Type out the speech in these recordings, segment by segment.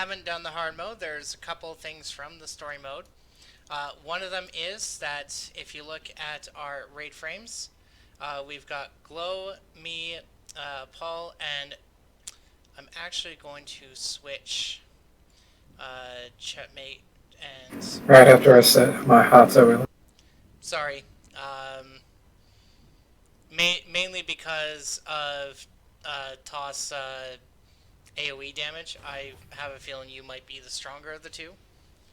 haven't done the hard mode, there's a couple of things from the story mode. One of them is that if you look at our raid frames, we've got Glo, me, Paul, and I'm actually going to switch Chetmate and... Right after I set my hot over. Sorry. Mainly because of Toss AoE damage. I have a feeling you might be the stronger of the two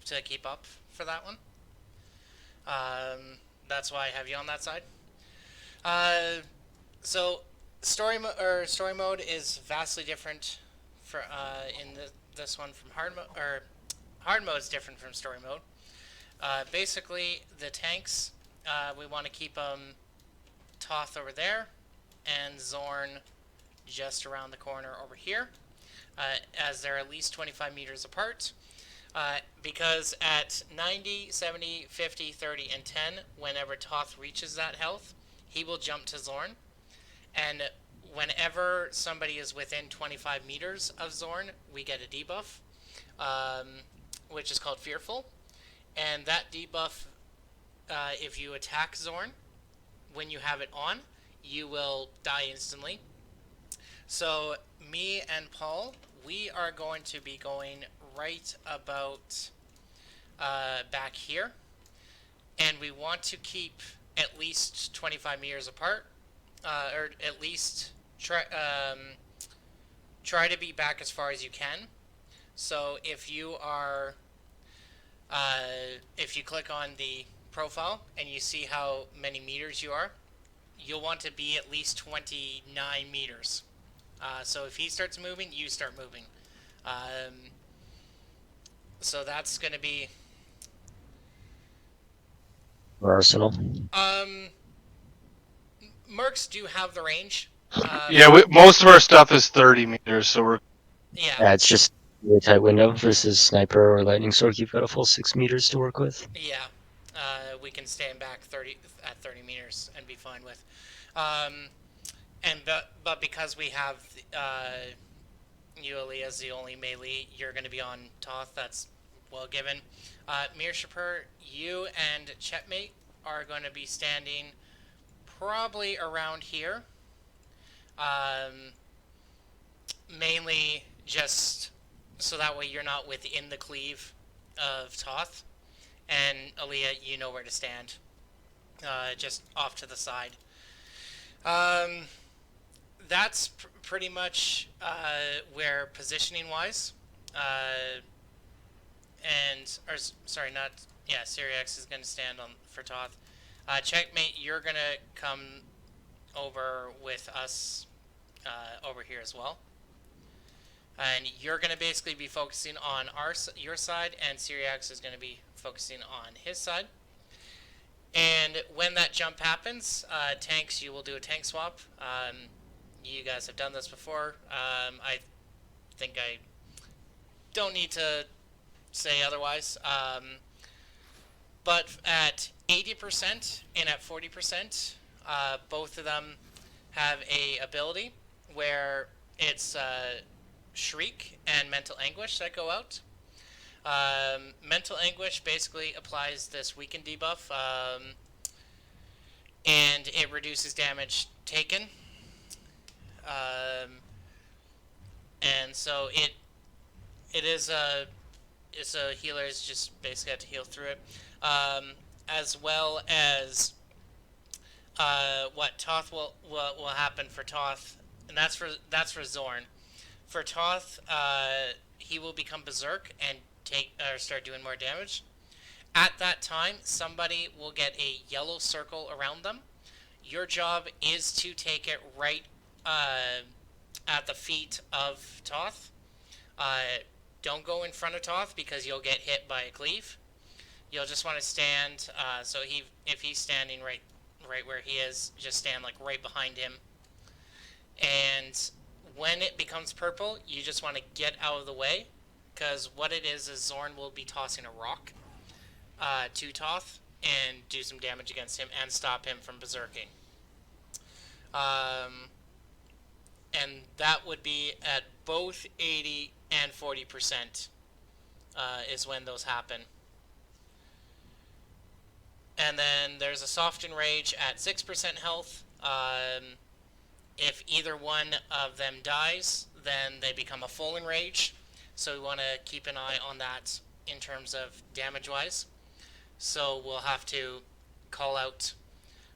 to keep up for that one. That's why I have you on that side. So story mode is vastly different for this one from hard mode. Or hard mode is different from story mode. Basically, the tanks we want to keep them Toth over there and Zorn just around the corner over here, as they're at least 25 meters apart. Because at 90, 70, 50, 30, and 10, whenever Toth reaches that health, he will jump to Zorn. And whenever somebody is within 25 meters of Zorn, we get a debuff, which is called Fearful. And that debuff, if you attack Zorn, when you have it on, you will die instantly. So me and Paul, we are going to be going right about back here, and we want to keep at least 25 meters apart, or at least try to be back as far as you can. So if you are if you click on the profile and you see how many meters you are, you'll want to be at least 29 meters. So if he starts moving, you start moving. So that's going to be... Arsenal. Mercs do have the range. Yeah, most of our stuff is 30 meters, so we're... Yeah, it's just a tight window versus sniper or lightning stork. You've got a full 6 meters to work with. Yeah, we can stand back 30 meters and be fine with. But because we have you, Allie, as the only melee, you're going to be on Toth. That's well given. Mir'shupur, you and Chetmate are going to be standing probably around here. Mainly just so that way you're not within the cleave of Toth. And Aaliyah, you know where to stand. Just off to the side. That's pretty much where positioning-wise, Syriax is going to stand on for Toth. Checkmate, you're going to come over with us over here as well. And you're going to basically be focusing on your side, and Syriax is going to be focusing on his side. And when that jump happens, tanks, you will do a tank swap. You guys have done this before. I think I don't need to say otherwise. But at 80% and at 40%, both of them have a ability where it's Shriek and Mental Anguish that go out. Mental Anguish basically applies this weaken debuff, and it reduces damage taken. And so it's a healer is just basically have to heal through it, as well as what Toth will happen for Toth, and that's for Zorn. For Toth, he will become berserk and start doing more damage. At that time, somebody will get a yellow circle around them. Your job is to take it right at the feet of Toth. Don't go in front of Toth because you'll get hit by a cleave. You'll just want to stand. So if he's standing right where he is, just stand like right behind him. And when it becomes purple, you just want to get out of the way, because what it is Zorn will be tossing a rock to Toth and do some damage against him and stop him from berserking. And that would be at both 80 and 40%. is when those happen. And then there's a soft enrage at 6% health. If either one of them dies, then they become a full enrage. So we want to keep an eye on that in terms of damage-wise. So we'll have to call out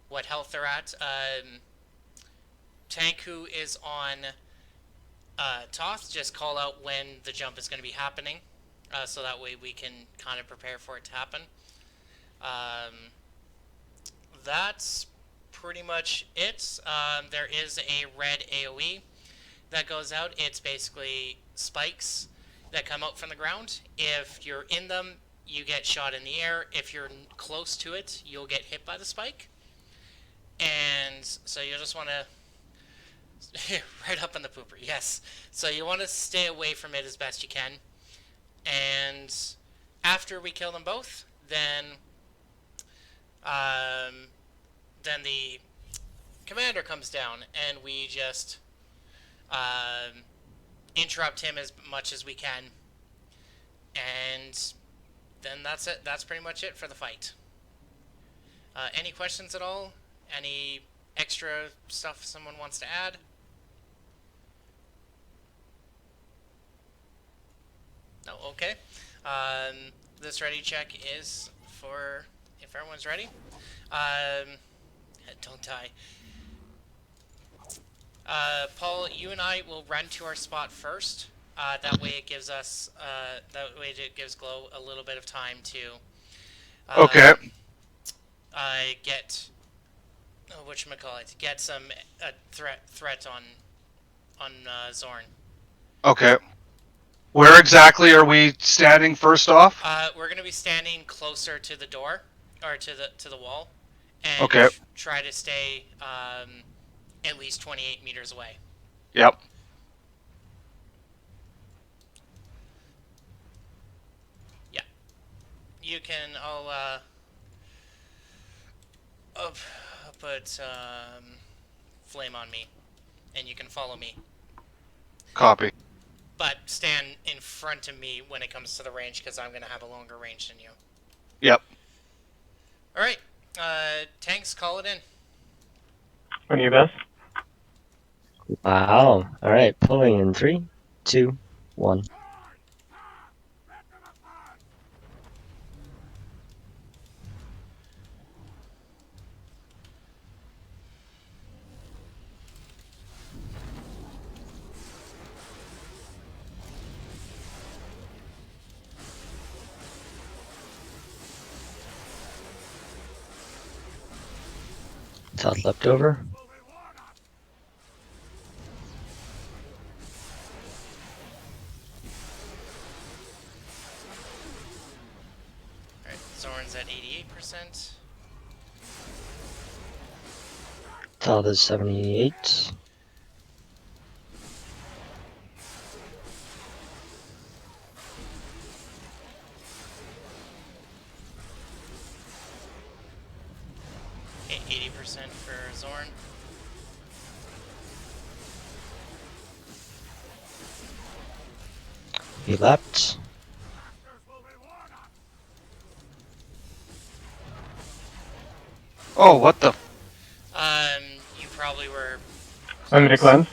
what health they're at. Tank who is on Toth, just call out when the jump is going to be happening. So that way we can kind of prepare for it to happen. That's pretty much it. There is a red AoE that goes out. It's basically spikes that come out from the ground. If you're in them, you get shot in the air. If you're close to it, you'll get hit by the spike. And so you'll just want to... right up in the pooper, yes. So you want to stay away from it as best you can. And after we kill them both, then the commander comes down, and we just interrupt him as much as we can. And then that's it. That's pretty much it for the fight. Any questions at all? Any extra stuff someone wants to add? No? Okay. This ready check is for if everyone's ready. Don't die. Paul, you and I will run to our spot first. That way it gives us, it gives Glo a little bit of time to Okay. get whatchamacallit, get some threat on Zorn. Okay. Where exactly are we standing first off? We're gonna be standing closer to the door, or to the wall, and Okay. try to stay at least 28 meters away. Yep. Yeah. You can. I'll put flame on me, and you can follow me. Copy. But stand in front of me when it comes to the range, because I'm going to have a longer range than you. Yep. Alright, tanks, call it in. When are you best? Wow. Alright, pulling in 3, 2, 1. Todd leapt over. Alright, Zorn's at 88%. Todd is 78. Okay, 80% for Zorn. He leapt. Oh, what the? You probably were... I'm gonna cleanse.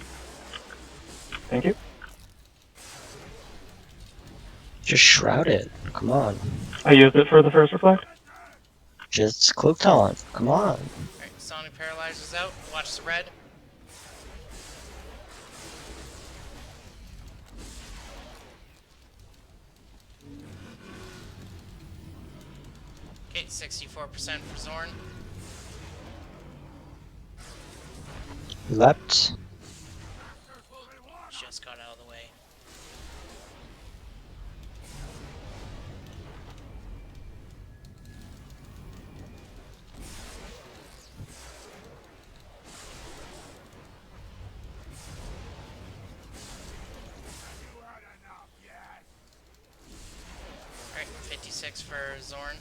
Thank you. Just shroud it. Come on. I used it for the first reflect. Just cloak talent. Come on. Alright, Sonic Paralyzer's out. Watch the red. Okay, 64% for Zorn. He leapt. Just got out of the way. Alright, 56 for Zorn.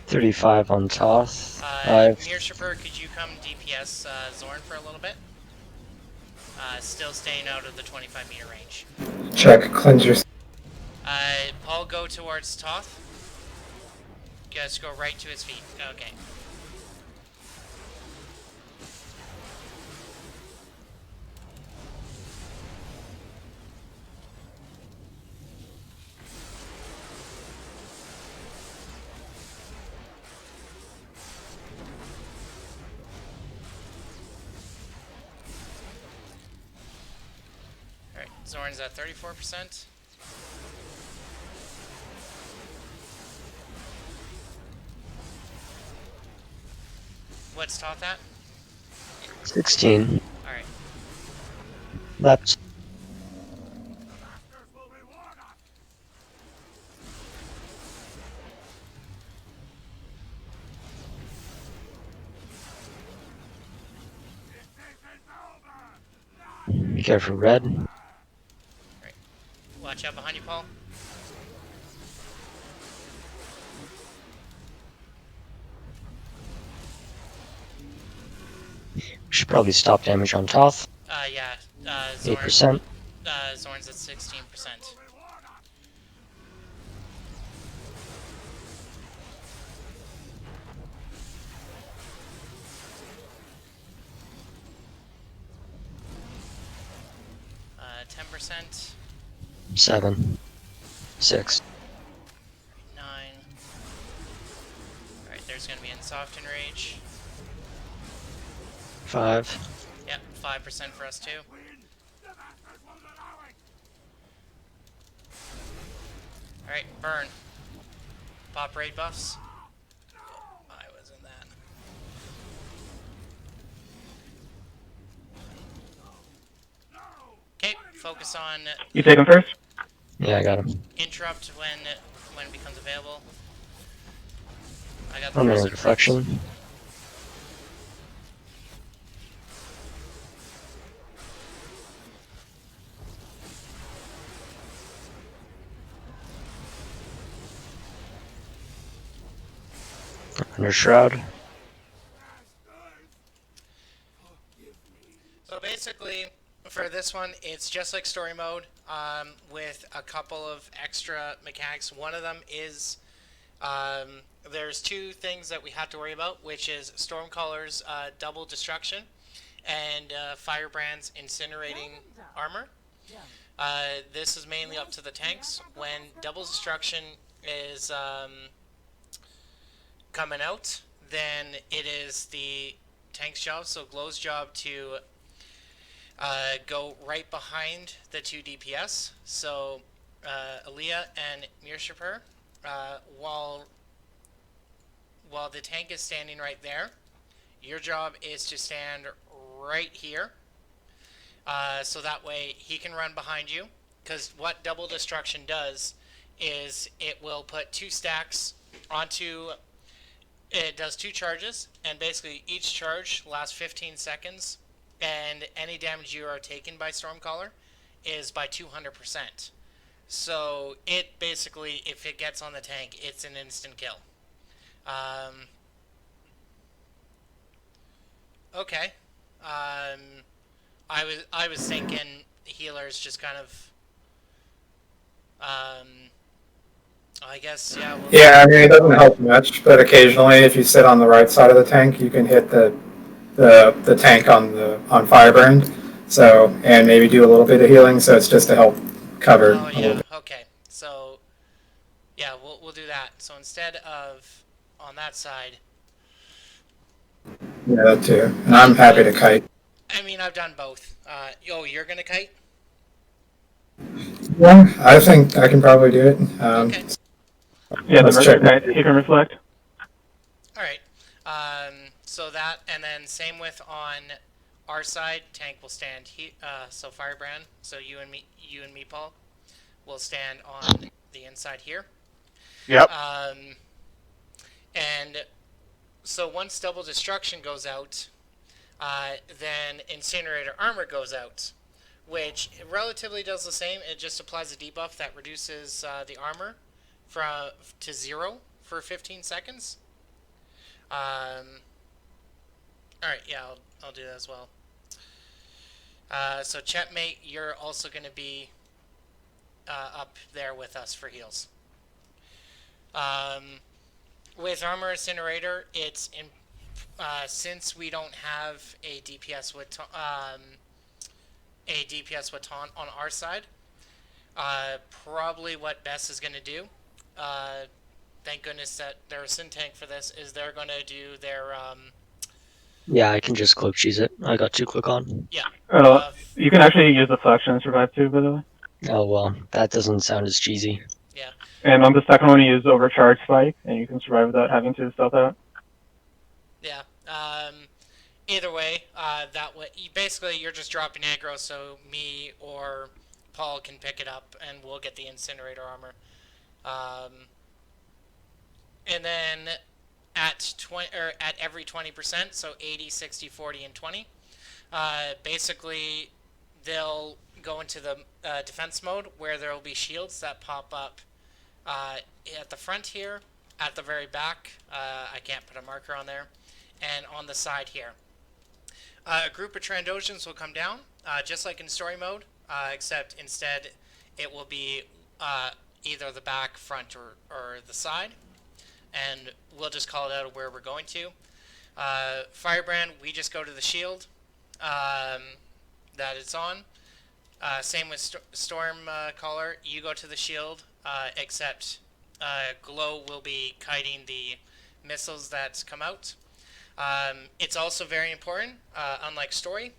35 on Toth. Mir'shupur, could you come DPS Zorn for a little bit? Still staying out of the 25-meter range. Check. Cleanse your... Paul, go towards Toth. Just go right to his feet. Okay. Alright, Zorn's at 34%. What's Toth at? 16. Alright. Left. Be careful, red. Right. Watch out behind you, Paul. We should probably stop damage on Toth. Yeah. 8%. Zorn's at 16%. Uh, 10%. 7. 6. 9. Alright, there's gonna be Soft Enrage. 5. Yep, 5% for us too. Alright, burn. Pop raid buffs. I was in that. Okay, focus on You take him first? Yeah, I got him. interrupt when it becomes available. I got the I'm in first reflection. Under shroud. So basically, for this one, it's just like story mode, with a couple of extra mechanics. One of them is there's two things that we have to worry about, which is Stormcaller's double destruction and Firebrand's incinerating armor. This is mainly up to the tanks. When double destruction is coming out, then it is the tank's job, so Glo's job, to go right behind the two DPS. So Aaliyah and Mir'shupur, while the tank is standing right there, your job is to stand right here, so that way he can run behind you. Because what double destruction does is it will put 2 stacks onto. It does 2 charges, and basically each charge lasts 15 seconds, and any damage you are taken by Stormcaller is by 200%. So it basically, if it gets on the tank, it's an instant kill. Okay. I was thinking healers just kind of. I guess, yeah. Yeah, I mean, it doesn't help much, but occasionally if you sit on the right side of the tank, you can hit the tank on Firebrand, so, and maybe do a little bit of healing, so it's just to help cover Oh a little yeah. bit. Okay. So, yeah, we'll do that. So instead of on that side. Yeah, that too. And I'm happy to kite. I mean, I've done both. You're gonna kite? Yeah, I think I can probably do it. Okay. Yeah, let's check. You can reflect. All right. So that, and then same with on our side, tank will stand here. So Firebrand. So you and me, Paul, will stand on the inside here. Yep. And so once double destruction goes out, then incinerator armor goes out, which relatively does the same. It just applies a debuff that reduces the armor to 0 for 15 seconds. All right, yeah, I'll do that as well. So Chetmate, you're also going to be up there with us for heals. With Armor Incinerator, it's in since we don't have a DPS with taunt on our side. Probably what Bess is going to do. Thank goodness that they're a Sin tank for this. Is they're going to do their Yeah, I can just cloak cheese it. I got 2 click on. yeah. You can actually use the flexion and survive too, by the way. Oh well, that doesn't sound as cheesy. Yeah. And on the second one, you use overcharge spike, and you can survive without having to stealth out. Yeah. Either way, that way basically you're just dropping aggro, so me or Paul can pick it up, and we'll get the incinerator armor. And then at every 20%, so 80, 60, 40, and 20, basically they'll go into the defense mode where there will be shields that pop up at the front here, at the very back. I can't put a marker on there, and on the side here. A group of Trandoshans will come down, just like in story mode, except instead it will be either the back, front, or the side, and we'll just call it out of where we're going to. Firebrand, we just go to the shield that it's on. Same with Storm Caller, you go to the shield, except Glo will be kiting the missiles that come out. It's also very important, unlike story.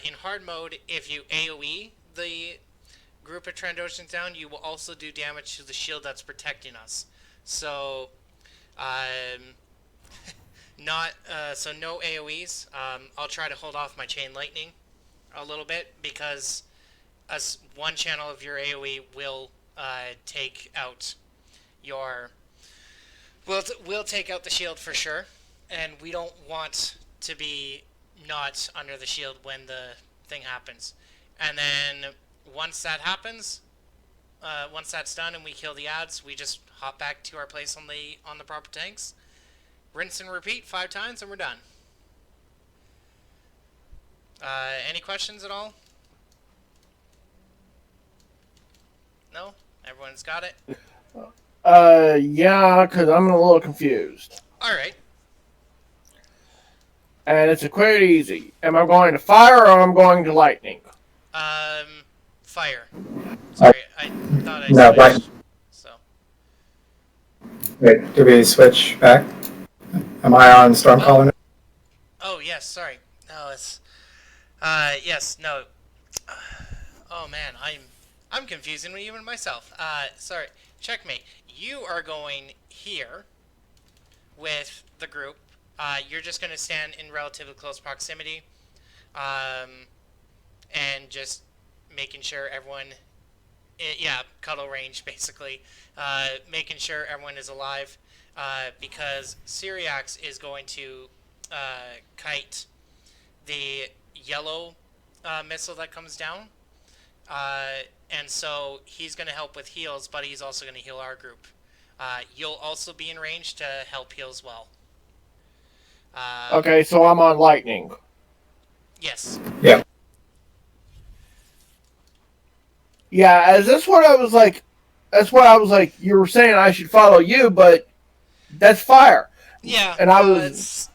In hard mode, if you AoE the group of Trandoshans down, you will also do damage to the shield that's protecting us. So, so no AoEs. I'll try to hold off my chain lightning a little bit, because one channel of your AoE will take out your... We'll take out the shield for sure. And we don't want to be not under the shield when the thing happens. And then once that happens, once that's done and we kill the ads, we just hop back to our place on the proper tanks, rinse and repeat 5 times, and we're done. Any questions at all? No? Everyone's got it? Yeah, because I'm a little confused. Alright. And it's quite easy. Am I going to fire or am I going to lightning? Fire. Sorry, I thought I No, switched. So. Wait, do we switch back? Am I on Stormcaller? Oh, yes, sorry. No, it's... yes, no. Oh, man, I'm confusing even myself. Sorry. Checkmate. You are going here with the group. You're just going to stand in relatively close proximity, and just making sure everyone, cuddle range basically, making sure everyone is alive, because Syriax is going to kite the yellow missile that comes down, and so he's going to help with heals, but he's also going to heal our group. You'll also be in range to help heal as well. Okay, so I'm on lightning. Yes. Yeah. Yeah, is this what I was like? That's what I was like. You were saying I should follow you, but that's fire. Yeah. And I was.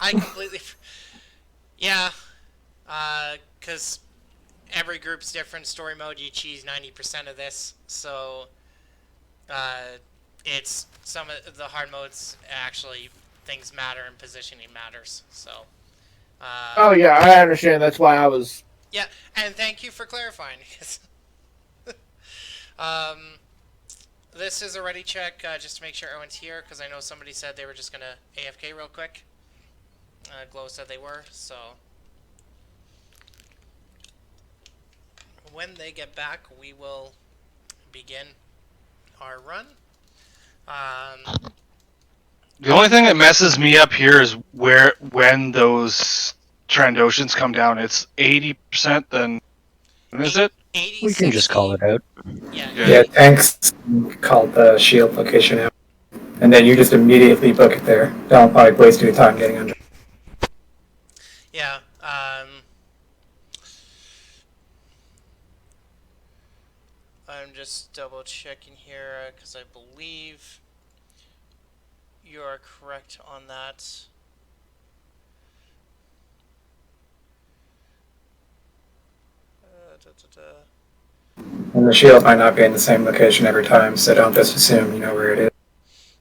I completely. Yeah. Because every group's different. Story mode, you cheese 90% of this, so it's some of the hard modes actually. Things matter and positioning matters, so... oh, yeah, I understand. That's why I was... Yeah, and thank you for clarifying. This is a ready check, just to make sure everyone's here, because I know somebody said they were just going to AFK real quick. Glo said they were, so... When they get back, we will begin our run. The only thing that messes me up here is when those Trandoshans come down. It's 80%. Then is it? 80, We can just call it out. Yeah. Yeah, tanks called the shield location out. And then you just immediately book it there. Don't waste your time getting under. Yeah. I'm just double checking here because I believe you are correct on that. And the shield might not be in the same location every time, so don't just assume you know where it is.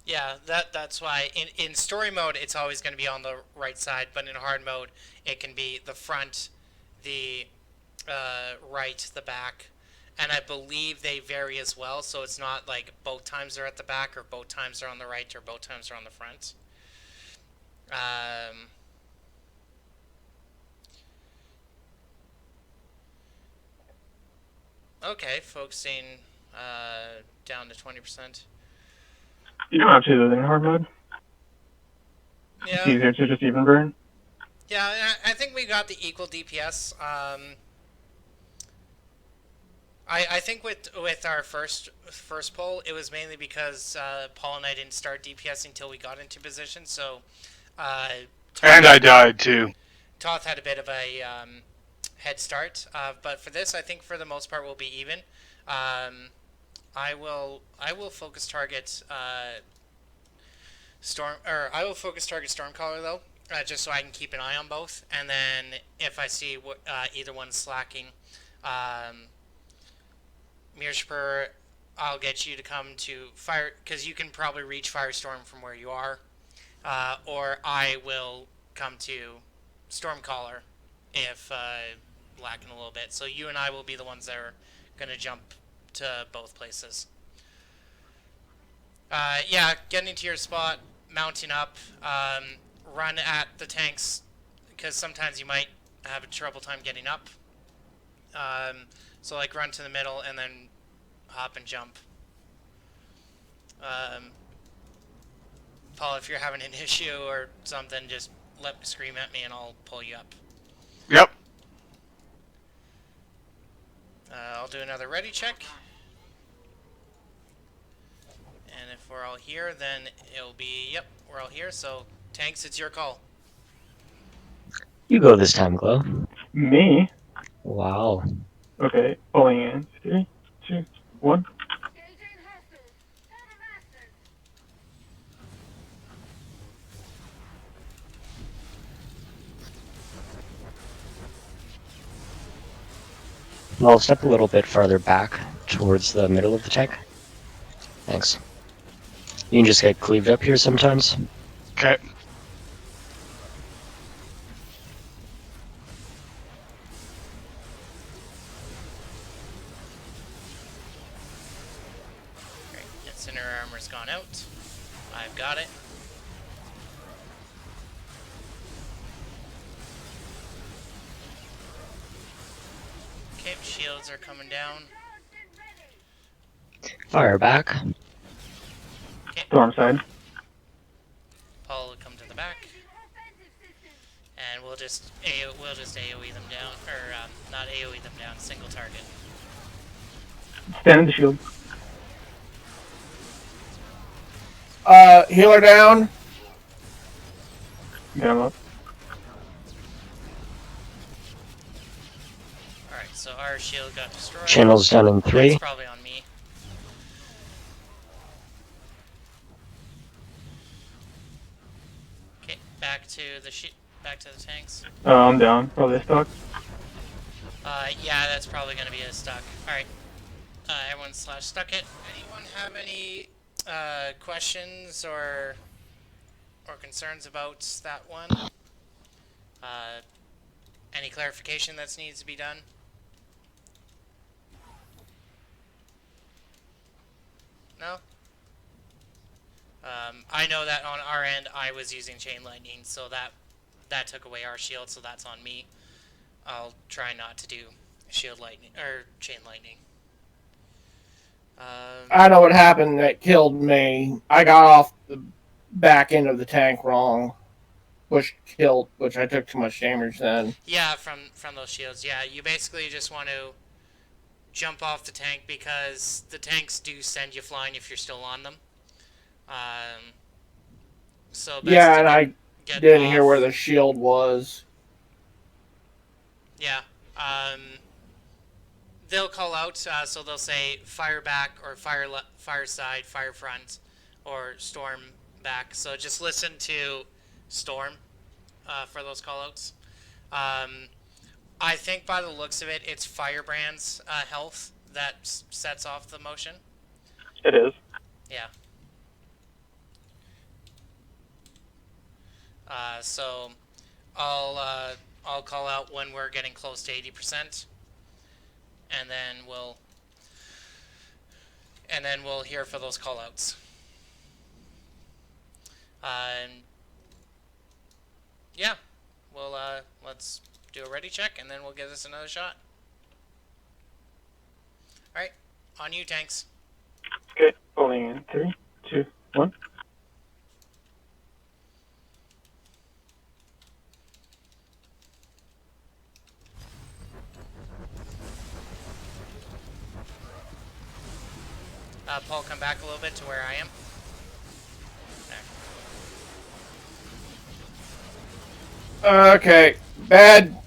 Yeah, that's why in story mode it's always going to be on the right side, but in hard mode it can be the front, the right, the back, and I believe they vary as well. So it's not like both times they're at the back or both times they're on the right or both times they're on the front. Okay, focusing down to 20%. You don't have to do that in hard mode. Yeah. It's easier to just even burn. Yeah, I think we got the equal DPS. I think with our first pull, it was mainly because Paul and I didn't start DPSing until we got into position. So, And I died too. Toth had a bit of a head start. But for this, I think for the most part we'll be even. I will focus target Stormcaller though, just so I can keep an eye on both. And then if I see either one's slacking, Mir'shupur, I'll get you to come to fire, because you can probably reach Firestorm from where you are, or I will come to Stormcaller if lacking a little bit. So you and I will be the ones that are going to jump to both places. Yeah, getting to your spot, mounting up, run at the tanks, because sometimes you might have a trouble time getting up. So like run to the middle and then hop and jump. Paul, if you're having an issue or something, just scream at me and I'll pull you up. Yep. I'll do another ready check. And if we're all here, then it'll be, yep, we're all here. So, tanks, it's your call. You go this time, Glo. Me? Wow. Okay, pulling in. 3, 2, 1. I'll step a little bit farther back towards the middle of the tank. Thanks. You can just get cleaved up here sometimes. Okay. Great. Center armor's gone out. I've got it. Okay, shields are coming down. Fire back. Okay, Storm side. Paul will come to the back. And we'll just AoE them down, or not AoE them down, single target. Stand in the shield. Healer down. Get him up. Alright, so our shield got destroyed. Channels down in 3. That's probably on me. Okay, back to the tanks. I'm down. Probably stuck. Yeah, that's probably gonna be a stuck. Alright. Everyone stuck it. Anyone have any questions or concerns about that one? Any clarification that needs to be done? No? I know that on our end I was using chain lightning, so that took away our shield, so that's on me. I'll try not to do shield lightning or chain lightning. I know what happened that killed me. I got off the back end of the tank wrong, which I took too much damage then. Yeah, from those shields. Yeah, you basically just want to jump off the tank because the tanks do send you flying if you're still on them. So best Yeah, to and I didn't hear where the shield was. Yeah. they'll call out, so they'll say fire back or fire side, fire front, or storm back. So just listen to storm for those call outs. I think by the looks of it, it's Firebrand's health that sets off the motion. It is. Yeah. So I'll call out when we're getting close to 80%, and then we'll hear for those call outs. Yeah, we'll let's do a ready check, and then we'll give this another shot. All right, on you, tanks. Okay, falling in 3, 2, 1. Paul, come back a little bit to where I am. There. Okay, bad.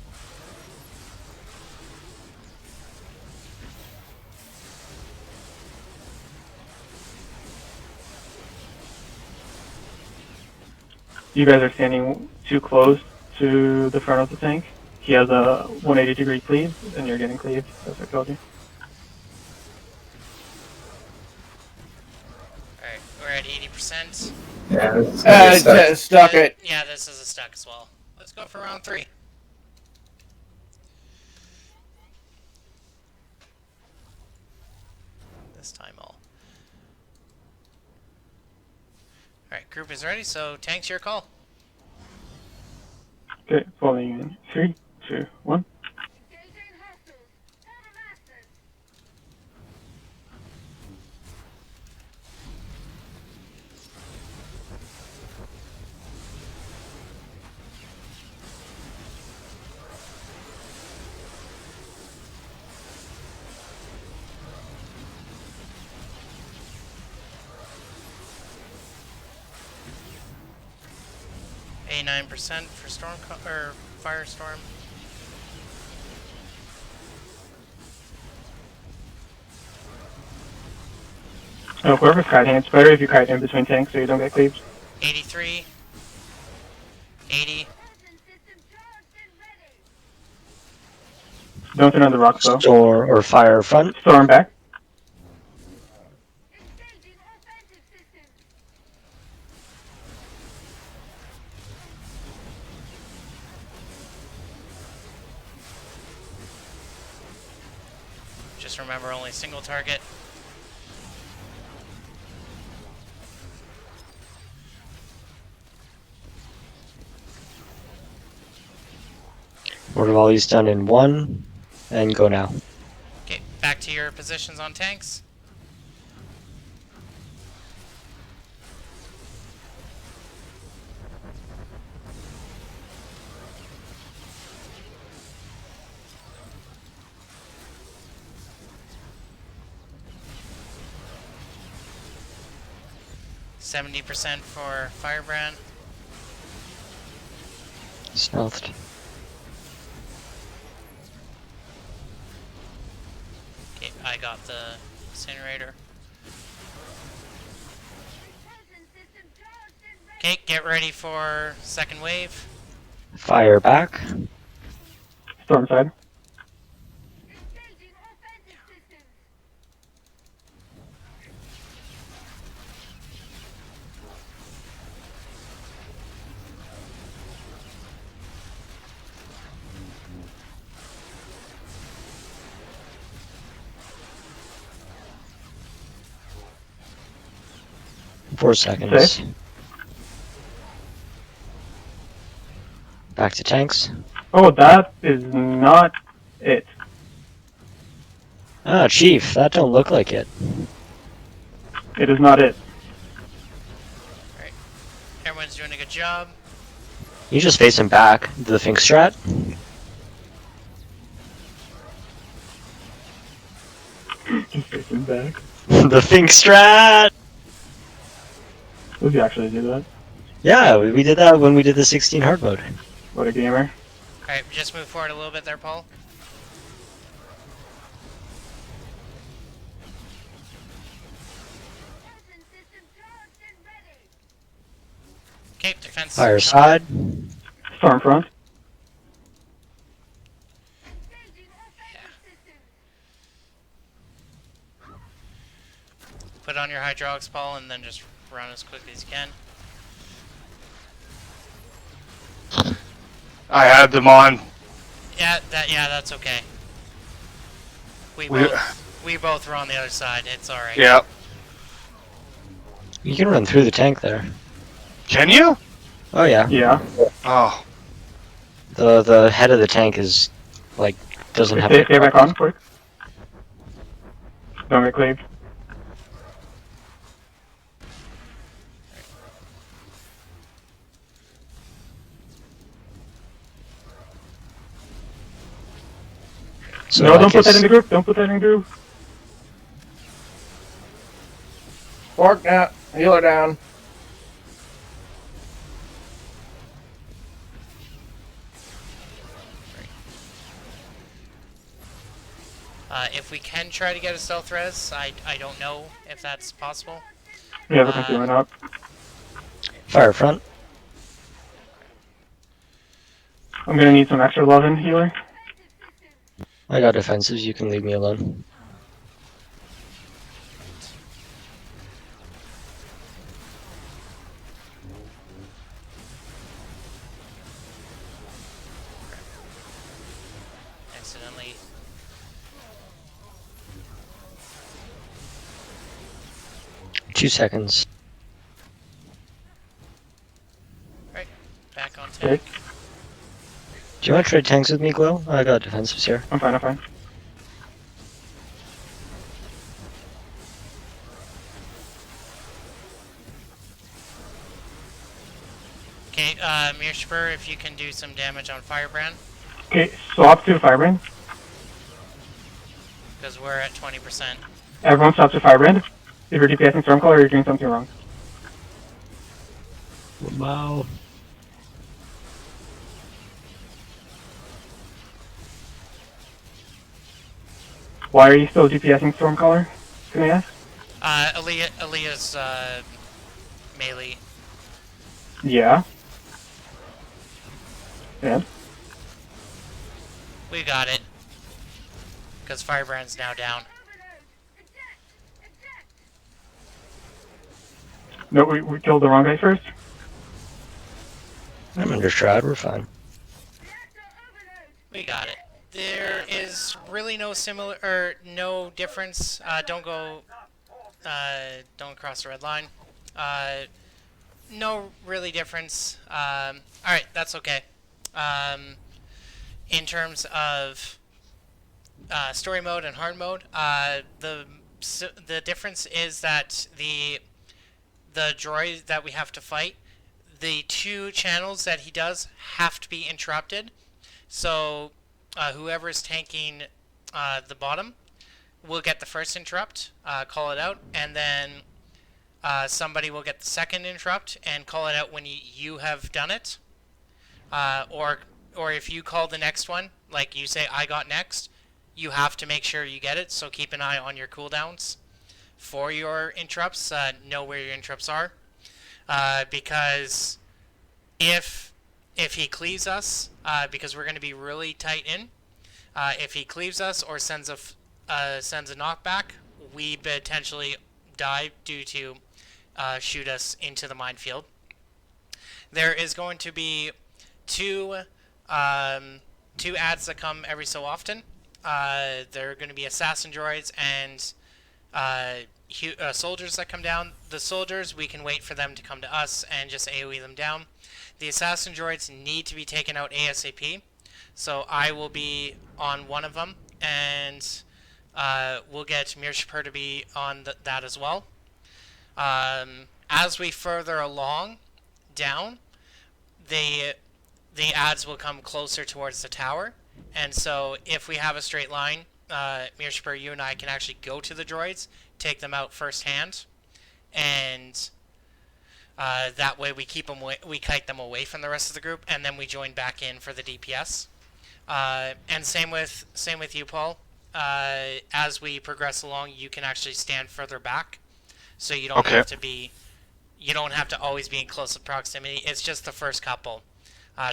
You guys are standing too close to the front of the tank. He has a 180-degree cleave, and you're getting cleaved, as I told you. Alright, we're at 80%. Yeah, it's gonna be stuck. Stuck it. Yeah, this is a stuck as well. Let's go for round 3. This time all. Alright, group is ready, so tanks, your call. Okay, falling in 3, 2, 1. A 9% for storm or firestorm. Oh, whoever's kiting, it's better if you kite in between tanks so you don't get cleaved. 83. 80. Don't turn on the rocks though. Storm or fire front. Storm back. Just remember, only single target. Order volleys done in 1, and go now. Okay, back to your positions on tanks. %70 for Firebrand. Stealthed. Okay, I got the incinerator. Okay, get ready for second wave. Fire back. Storm side. Four seconds. Safe. Back to tanks. Oh, that is not it. Ah, Chief, that don't look like it. It is not it. Alright. Everyone's doing a good job. You just face him back. The Fink strat. Just facing back. The Fink strat! Would you actually do that? Yeah, we did that when we did the 16 hard mode. What a gamer. Alright, just move forward a little bit there, Paul. defense. Fire side. Storm front. Put on your hydraulics ball and then just run as quickly as you can. I had them on. Yeah, that's okay. We both were on the other side. It's all right. Yeah. You can run through the tank there. Can you? Oh yeah. Yeah. Oh. The head of the tank is like doesn't have. Stay back on, quick. Don't get cleaved. So No, I don't put that guess- in the group. Don't put that in the group. Fork now. Healer down. If we can try to get a stealth res, I don't know if that's possible. Yeah, the concealment up. Fire front. I'm gonna need some extra love in healer. I got defensives. You can leave me alone. Accidentally. 2 seconds. Right. Back on Okay, tank. Do you want to trade tanks with me, Glo? I got defensives here. I'm fine, I'm fine. Okay, Mir'shupur, if you can do some damage on Firebrand, Okay, swap to Firebrand. because we're at 20%. Everyone swap to Firebrand. If you're DPSing Stormcaller, you're doing something wrong. Wow. Why are you still DPSing Stormcaller? Can I ask? Aaliyah's melee. Yeah. And? We got it. Because Firebrand's now down. No, we killed the wrong guy first. I'm under shroud. We're fine. We got it. There is really no no difference. Don't cross the red line. No really difference. Alright, that's okay. In terms of story mode and hard mode, the difference is that the droid that we have to fight, the 2 channels that he does have to be interrupted. So whoever is tanking the bottom will get the first interrupt, call it out, and then somebody will get the second interrupt and call it out when you have done it. Or if you call the next one, like you say, I got next, you have to make sure you get it, so keep an eye on your cooldowns for your interrupts, know where your interrupts are, because if he cleaves us, because we're going to be really tight in, if he cleaves us or sends a knockback, we potentially die due to shoot us into the minefield. There is going to be two ads that come every so often. There are going to be assassin droids and soldiers that come down. The soldiers, we can wait for them to come to us and just AoE them down. The assassin droids need to be taken out ASAP, so I will be on one of them, and we'll get Mir'shupur to be on that as well. As we further along down, the ads will come closer towards the tower, and so if we have a straight line, Mir'shupur, you and I can actually go to the droids, take them out firsthand, and that way we kite them away from the rest of the group, and then we join back in for the DPS. And same with you, Paul. As we progress along, you can actually stand further back, so you don't have to be you don't have to always be in close proximity. It's just the first couple.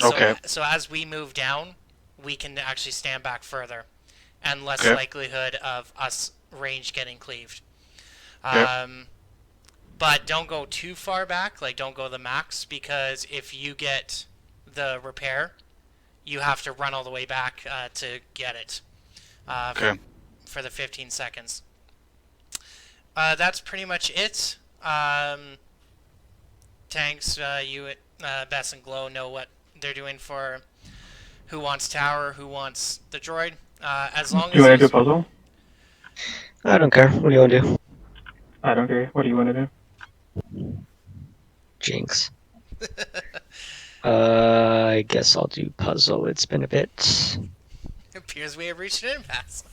Okay. So as we move down, we can actually stand back further, and less Okay. likelihood of us range getting cleaved. Okay. But don't go too far back. Like, don't go the max, because if you get the repair, you have to run all the way back to get it. Okay. For the 15 seconds. That's pretty much it. Tanks, you, Bess and Glo know what they're doing for who wants tower, who wants the droid. As long Do you want to as do a puzzle? I don't care. What do you want to do? I don't care. What do you want to do? Jinx. I guess I'll do puzzle. It's been a bit. it appears we have reached an impasse.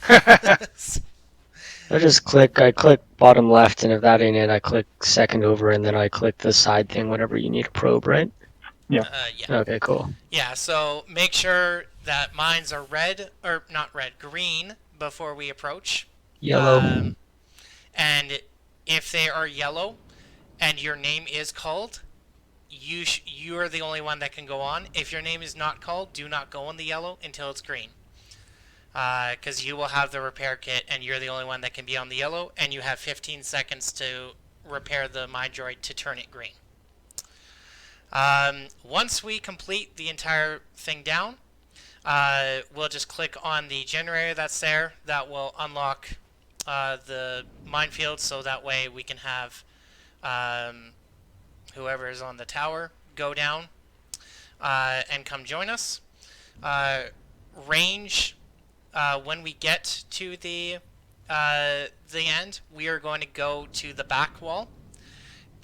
I just click. I click bottom left, and if that ain't it, I click second over, and then I click the side thing whenever you need a probe, right? Yeah. Okay, cool. Yeah, so make sure that mines are red, or not red, green before we approach. Yellow. And if they are yellow and your name is called, you are the only one that can go on. If your name is not called, do not go on the yellow until it's green. Because you will have the repair kit, and you're the only one that can be on the yellow, and you have 15 seconds to repair the mine droid to turn it green. Once we complete the entire thing down, we'll just click on the generator that's there. That will unlock the minefield, so that way we can have whoever is on the tower go down and come join us. Range, when we get to the end, we are going to go to the back wall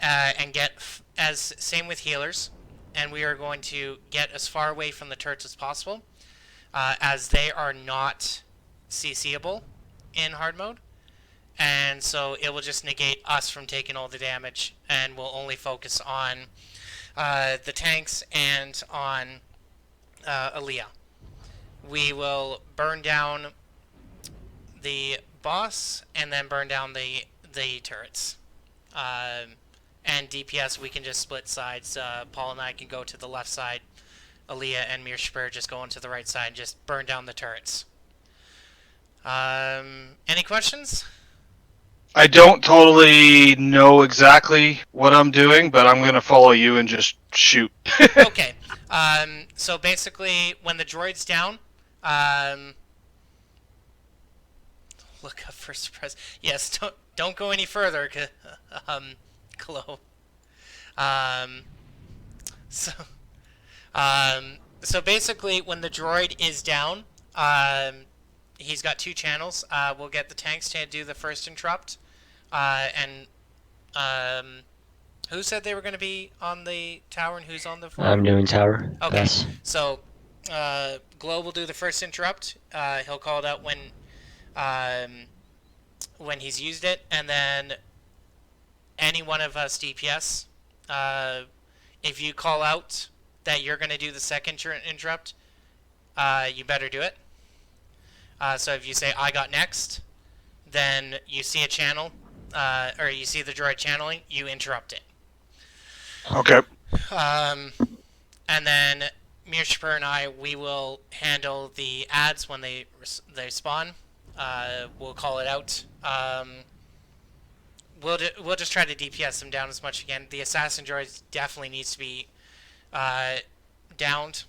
and get, as same with healers, and we are going to get as far away from the turrets as possible, as they are not CCable in hard mode. And so it will just negate us from taking all the damage, and we'll only focus on the tanks and on Aaliyah. We will burn down the boss and then burn down the turrets. And DPS, we can just split sides. Paul and I can go to the left side. Aaliyah and Mir'shupur just go into the right side and just burn down the turrets. Any questions? I don't totally know exactly what I'm doing, but I'm gonna follow you and just shoot. Okay. So basically, when the droid's down, look up for surprise. Yes, don't go any further, Glo. So basically, when the droid is down, he's got two channels. We'll get the tanks to do the first interrupt, and who said they were going to be on the tower and who's on the floor? I'm doing tower. Okay, Yes. so Glo will do the first interrupt. He'll call it out when he's used it, and then any one of us DPS, if you call out that you're going to do the second interrupt, you better do it. So if you say, I got next, then you see a channel, or you see the droid channeling, you interrupt it. Okay. And then Mir'shupur and I, we will handle the ads when they spawn. We'll call it out. We'll just try to DPS them down as much as we can. The assassin droids definitely needs to be downed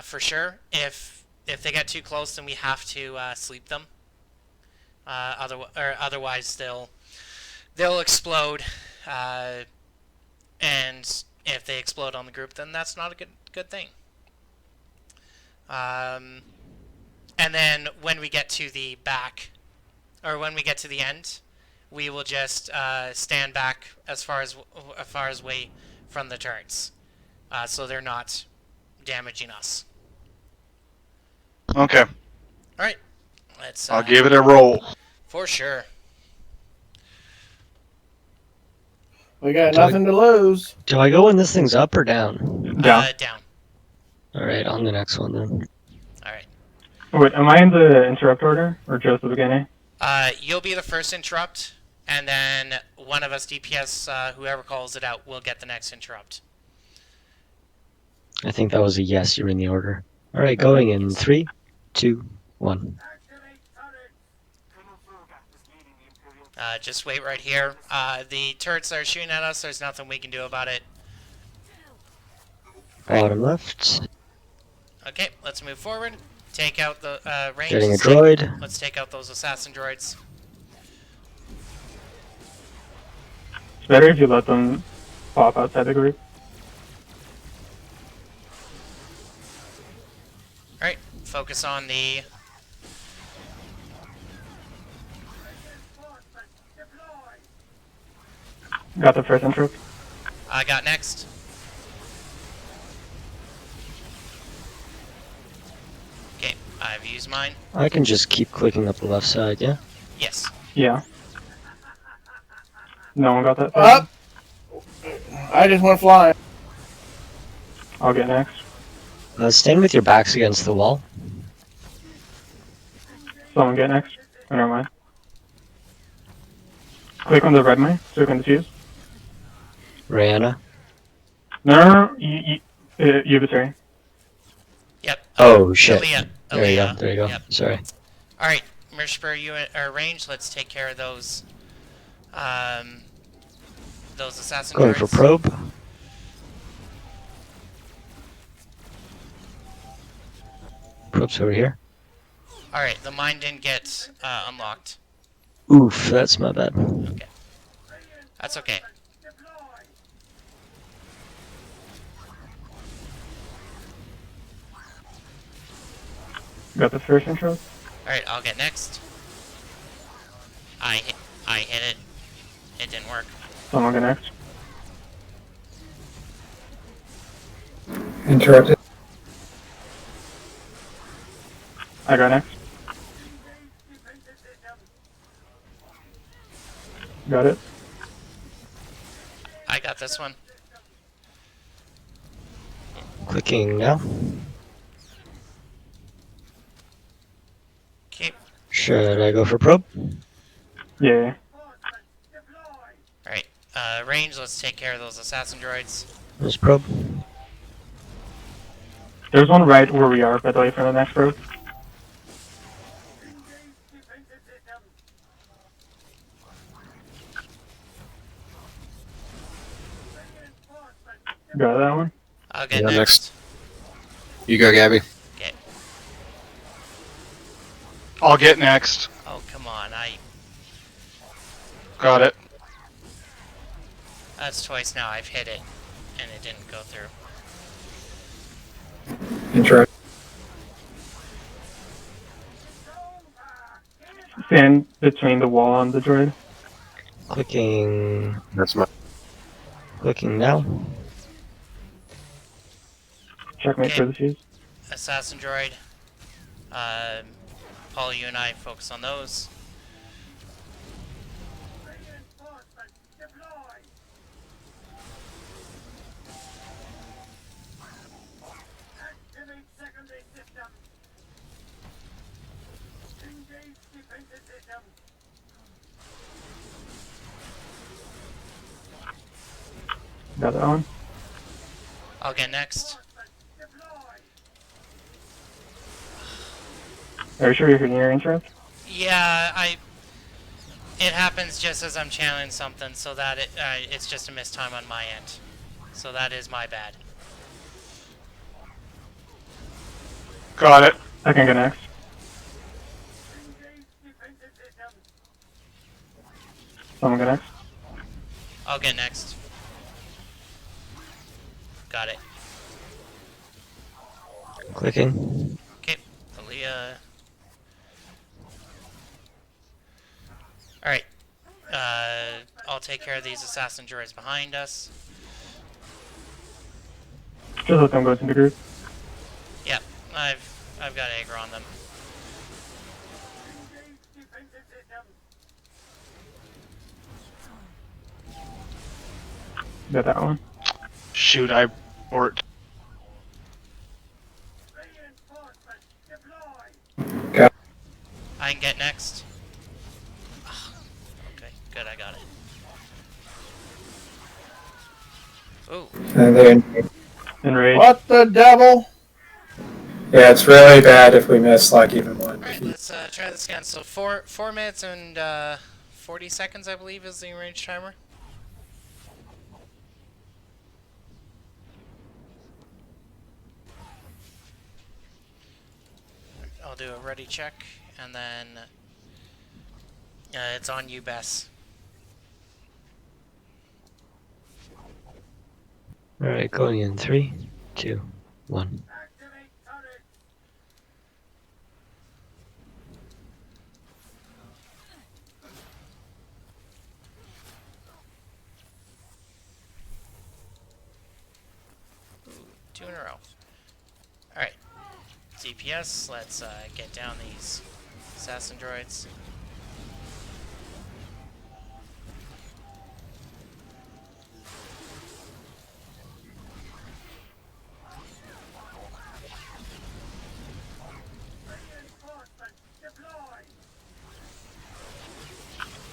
for sure. If they get too close, then we have to sleep them. Otherwise, they'll explode. And if they explode on the group, then that's not a good thing. And then when we get to the back, or when we get to the end, we will just stand back as far as way from the turrets, so they're not damaging us. Okay. All right, let's. I'll give it a roll. For sure. We got nothing to lose. Do I go when this thing's up or down? Down. Down. Alright, on the next one then. All right. Wait, am I in the interrupt order or just the beginning? You'll be the first interrupt, and then one of us DPS, whoever calls it out, will get the next interrupt. I think that was a yes. You're in the order. All right, going in 3, 2, 1. Just wait right here. The turrets are shooting at us. There's nothing we can do about it. Bottom left. Okay, let's move forward. Take out the range. Getting a droid. Let's take out those assassin droids. It's better if you let them pop outside the group. Alright, focus on the... Got the first intro. I got next. Okay, I've used mine. I can just keep clicking up the left side, yeah? Yes. Yeah. No one got that. Up! I just went flying. I'll get next. Stand with your backs against the wall. Someone get next. Oh, never mind. Click on the red mine so you can defuse. Rihanna. No. You have a turn. Yep. Oh, shit. Aaliyah. There you go, Aaliyah. there you go. Yep. Sorry. Alright, Mir'shupur, you are range. Let's take care of those assassin Going droids. for probe. Probe's over here. Alright, the mine didn't get unlocked. Oof, that's my bad. Okay. That's okay. Got the first intro. Alright, I'll get next. I hit it. It didn't work. Someone get next. Interrupted. I got next. Got it. I got this one. Clicking now. Okay. Should I go for probe? Yeah. Alright, range, let's take care of those assassin droids. There's probe. There's one right where we are, by the way, for the next road. Got that one. I'll get Yeah, next. You go, Gabbie. Okay. I'll get next. Oh, come on. Got it. That's twice now I've hit it, and it didn't go through. Interrupt. Stand between the wall and the droid. Clicking. That's my. Clicking now. Checkmate Okay. for the fuse. Assassin droid. Paul, you and I focus on those. Got that one. I'll get next. Are you sure you're hitting your interrupt? Yeah, it happens just as I'm channeling something, so that it's just a missed time on my end. So that is my bad. Got it. I can go next. Someone go next. I'll get next. Got it. Clicking. Okay, Aaliyah. Alright. I'll take care of these assassin droids behind us. Just let them go into the group. Yep, I've got aggro on them. Got that one. Shoot, I port. I can get next. Ah, okay, Good, I got it. Ooh. And then, Enrage. What the devil? yeah, it's really bad if we miss like even one. Alright, let's try this again. So 4 minutes and 40 seconds, I believe, is the range timer. I'll do a ready check, and then it's on you, Bess. Alright, going in 3, 2, 1. Ooh, 2 in a row. Alright, DPS, let's get down these assassin droids.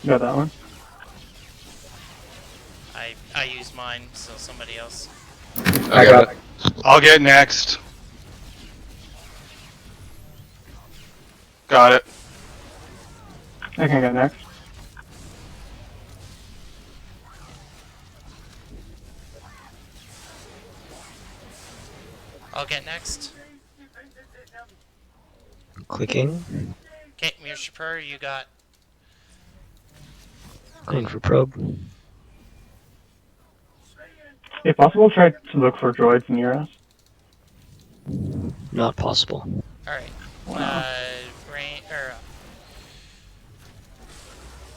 You got that one? I used mine, so somebody else. I got it. I'll get next. Got it. I can get next. I'll get next. Clicking. Okay, Mir'shupur, you got. Going for probe. If possible, try to look for droids near us. Not possible. Alright. Wow.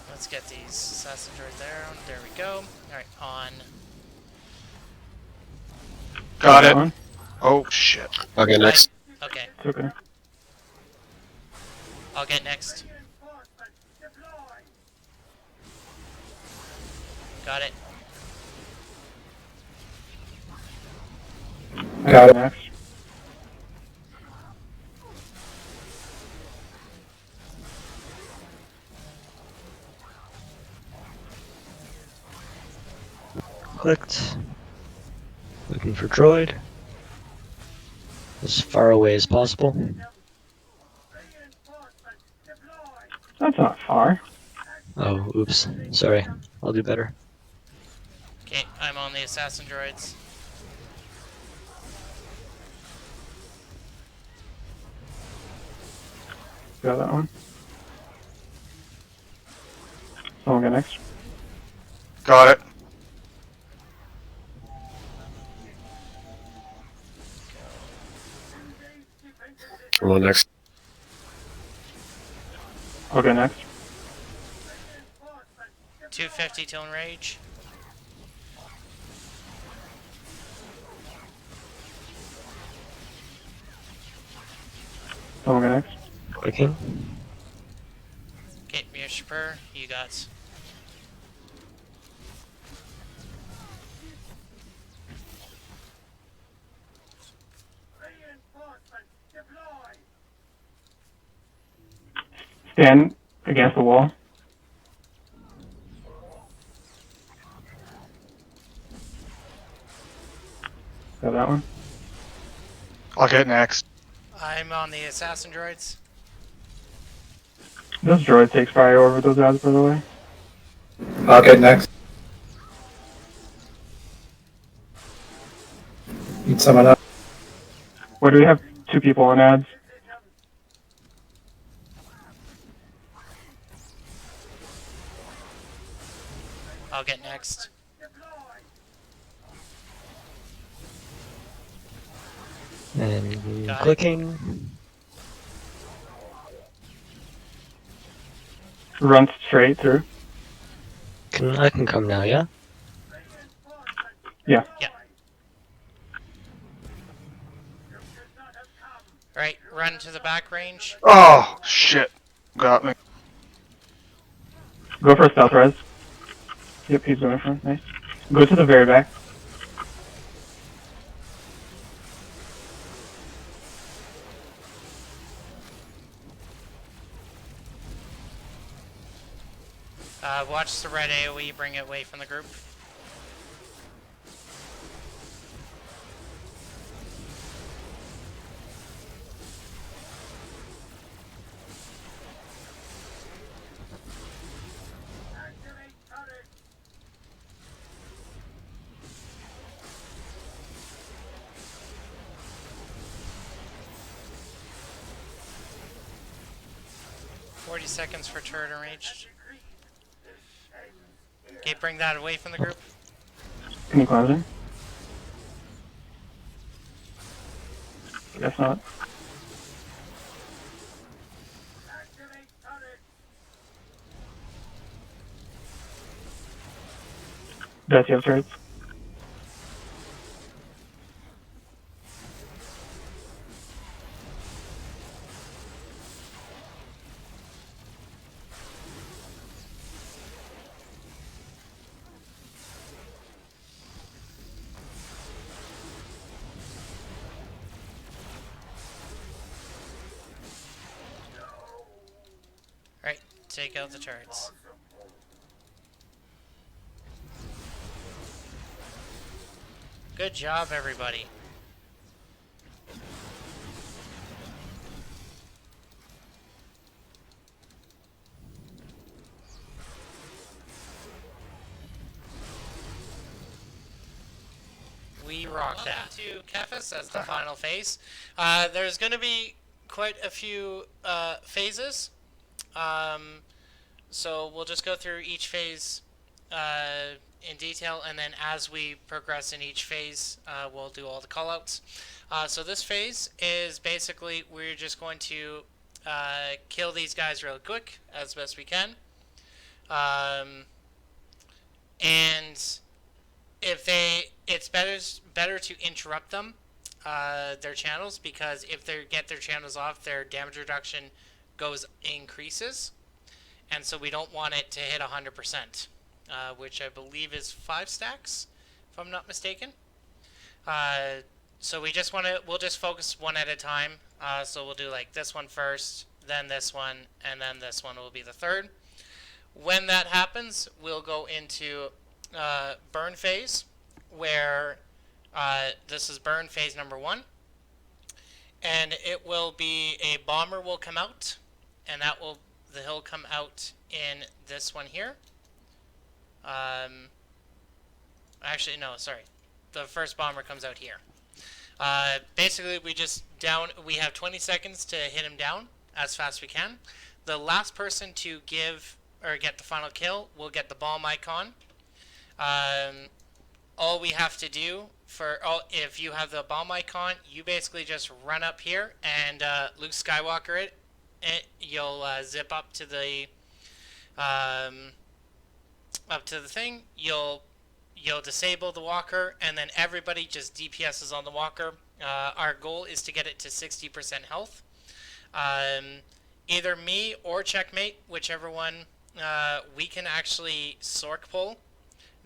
Let's get these assassin droids there. There we go. Alright, on. Got That it. one? Oh shit. I'll get next. Okay, It's okay. I'll get next. Got it. I Got got it. next. Clicked. Looking for droid. As far away as possible. That's not far. Oh, oops. Sorry. I'll do better. Okay, I'm on the assassin droids. Got that one. Someone get next. Got it. I'm on next. I'll get next. 250 till enrage. Someone get next. Clicking. Okay, Mir'shupur, you got. Stand against the wall. Got that one. I'll get next. I'm on the assassin droids. Those droids take fire over those guys, by the way. I'll get next. Need someone up. Where do we have 2 people on ads? I'll get next. And Got it. clicking. Run straight through. I can come now, yeah? Yeah. Yeah. Right, run to the back range. Oh shit. Got me. Go for a stealth res. Yep, he's going for it. Nice. Go to the very back. Watch the red AoE, bring it away from the group. Seconds for turret enraged. Okay, bring that away from the group. Can you close it? Guess not. Does he have turrets? Alright, take out the turrets. Good job, everybody. We rock that. To Cephas as the final phase. There's going to be quite a few phases. So we'll just go through each phase in detail, and then as we progress in each phase, we'll do all the callouts. So this phase is basically we're just going to kill these guys real quick as best we can. And if it's better to interrupt them, their channels, because if they get their channels off, their damage reduction increases, and so we don't want it to hit 100%, which I believe is 5 stacks, if I'm not mistaken. So we'll just focus one at a time. So we'll do like this one first, then this one, and then this one will be the third. When that happens, we'll go into burn phase, where this is burn phase number 1, and it will be a bomber will come out, and he'll come out in this one here. Actually, no, sorry, the first bomber comes out here. Basically, we have 20 seconds to hit him down as fast as we can. The last person to get the final kill will get the bomb icon. All we have to do if you have the bomb icon, you basically just run up here and Luke Skywalker it. You'll zip up to the thing. You'll disable the walker, and then everybody just DPSs on the walker. Our goal is to get it to 60% health. Either me or Checkmate, whichever one, we can actually Sork pull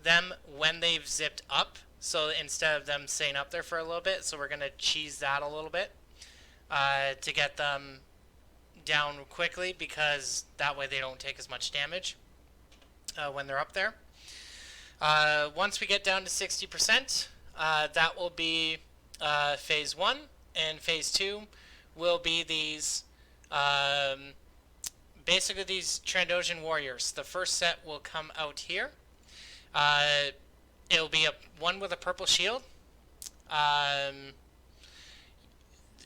them when they've zipped up. So instead of them staying up there for a little bit, so we're going to cheese that a little bit to get them down quickly, because that way they don't take as much damage when they're up there. Once we get down to 60%, that will be phase 1, and phase 2 will be these basically these Trandoshan warriors. The first set will come out here. It'll be one with a purple shield.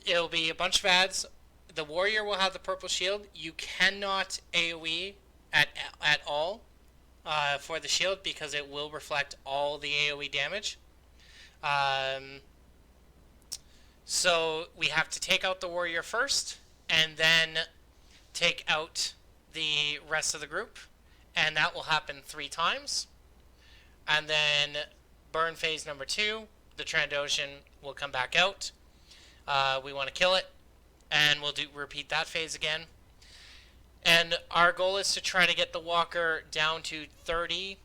It'll be a bunch of ads. The warrior will have the purple shield. You cannot AoE at all for the shield, because it will reflect all the AoE damage. So we have to take out the warrior first, and then take out the rest of the group, and that will happen 3 times. And then burn phase number 2, the Trandoshan will come back out. We want to kill it, and we'll repeat that phase again. And our goal is to try to get the walker down to 30%,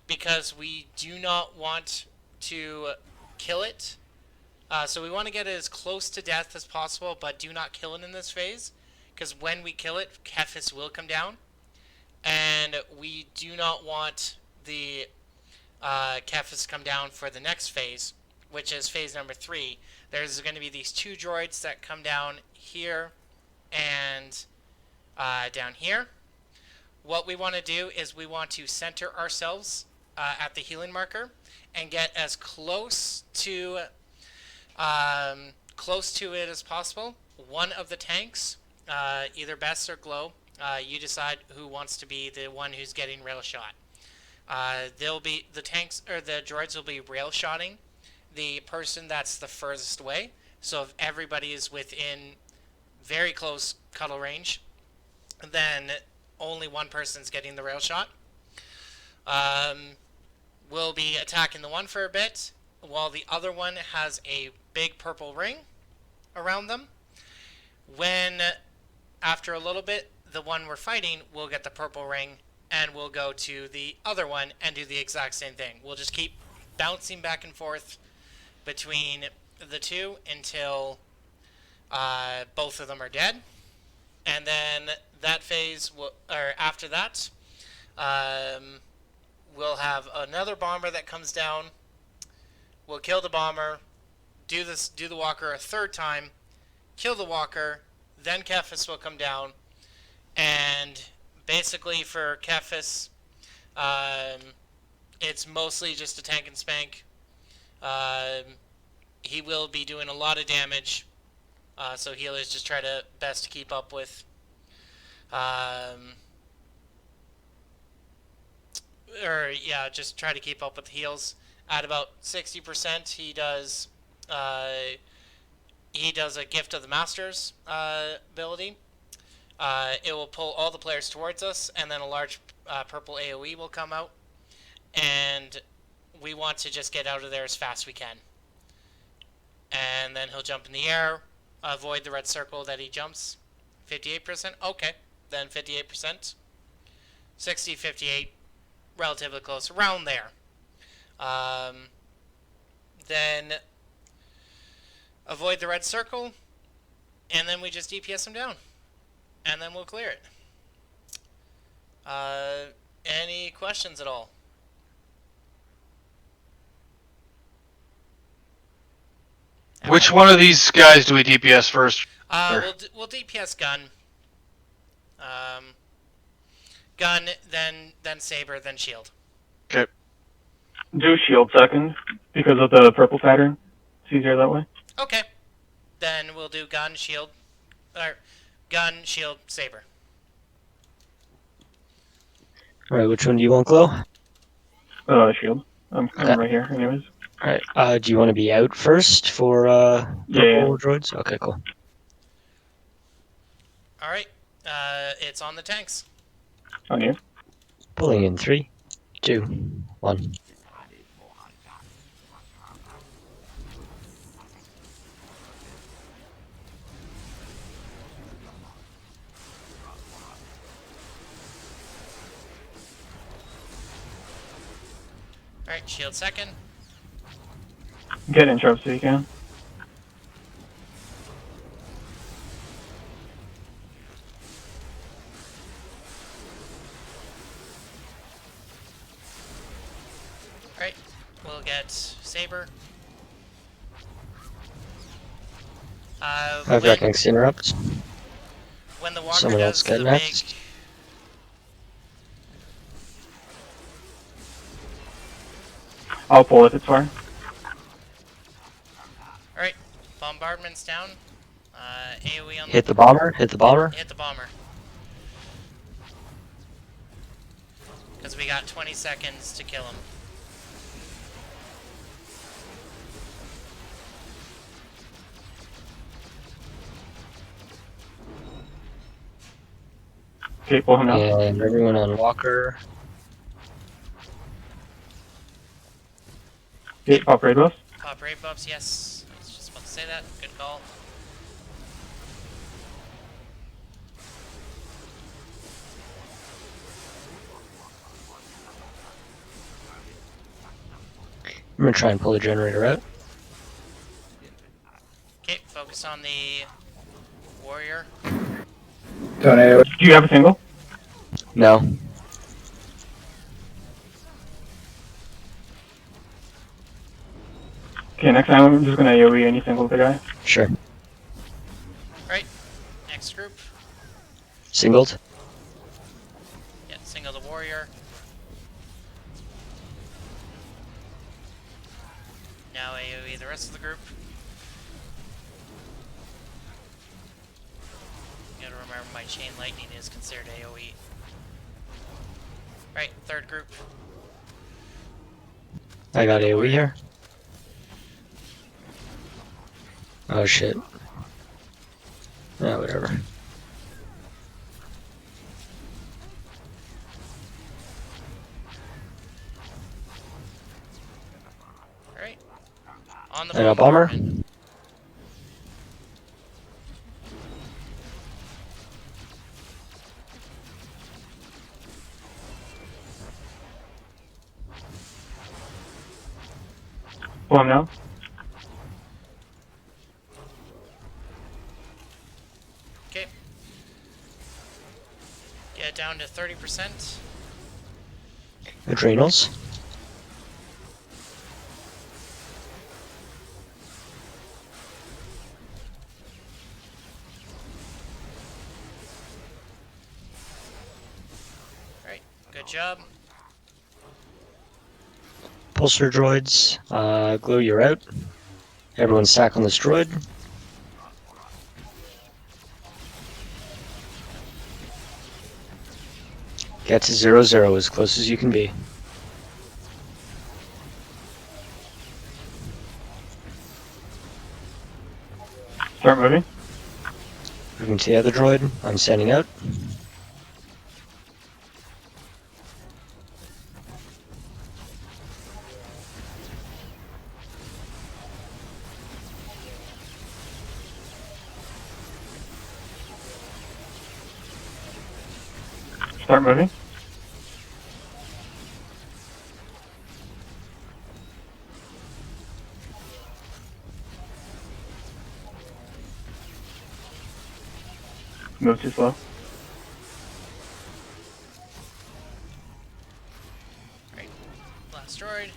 because we do not want to kill it. So we want to get it as close to death as possible, but do not kill it in this phase, because when we kill it, Kephis will come down, and we do not want the Kephis come down for the next phase, which is phase number 3. There's going to be these 2 droids that come down here and down here. What we want to do is we want to center ourselves at the healing marker and get as close to it as possible. One of the tanks, either Bess or Glo, you decide who wants to be the one who's getting rail shot. They'll be the tanks, or the droids will be rail shotting the person that's the furthest away. So if everybody is within very close cuddle range, then only one person's getting the rail shot. We'll be attacking the one for a bit, while the other one has a big purple ring around them. When, after a little bit, the one we're fighting will get the purple ring, and we'll go to the other one and do the exact same thing. We'll just keep bouncing back and forth between the two until both of them are dead. And then that phase, or after that, we'll have another bomber that comes down. We'll kill the bomber, do the walker a third time, kill the walker, then Kephis will come down, and basically for Kephis, it's mostly just a tank and spank. He will be doing a lot of damage, so healers just try to best to keep up with. Just try to keep up with the heals. At about 60%, he does a Gift of the Masters ability. It will pull all the players towards us, and then a large purple AoE will come out, and we want to just get out of there as fast as we can. And then he'll jump in the air, avoid the red circle that he jumps. 58%? Okay, then 58%. 60, 58, relatively close, around there. Then avoid the red circle, and then we just DPS him down. And then we'll clear it. Any questions at all? Which one of these guys do we DPS first? We'll DPS gun. Gun, then saber, then shield. Okay. Do shield second because of the purple pattern. It's easier that way. Okay. Then we'll do gun, shield, or gun, shield, saber. Alright, which one do you want, Glo? Shield. I'm right here, anyways. Alright, do you want to be out first for purple droids? Okay, cool. Alright, it's on the tanks. On you. Pulling in 3, 2, 1. Alright, shield second. Get in sharp so you can. Alright, we'll get saber. I've got next interrupt. When the walker Someone else does get the next. I'll pull if it's far. Alright, bombardment's down. AoE on Hit the bomber, hit the bomber. Hit the bomber. Because we got 20 seconds to kill him. Okay, pull him now. And everyone on walker. Okay, pop raid buff. Pop raid buffs, yes. I was just about to say that. Good call. I'm gonna try and pull the generator out. Okay, focus on the warrior. Don't AoE. Do you have a single? No. Okay, next time I'm just gonna AoE any single the guy. Sure. Right. Next group. Singled. Yeah, single the warrior. Now AoE the rest of the group. You gotta remember my chain lightning is considered AoE. Right, third group. I got The AoE warrior. here. Oh shit. Yeah, whatever. Alright. On the And a bomber. bombardment. Pull him now. Okay. Get down to 30%. Adrenals. Alright, good job. Pulsar droids. Glo, you're out. Everyone stack on this droid. Get to 0-0 as close as you can be. Start moving. Moving to the other droid. I'm standing out. Start moving. Move too slow. Right. Last droid.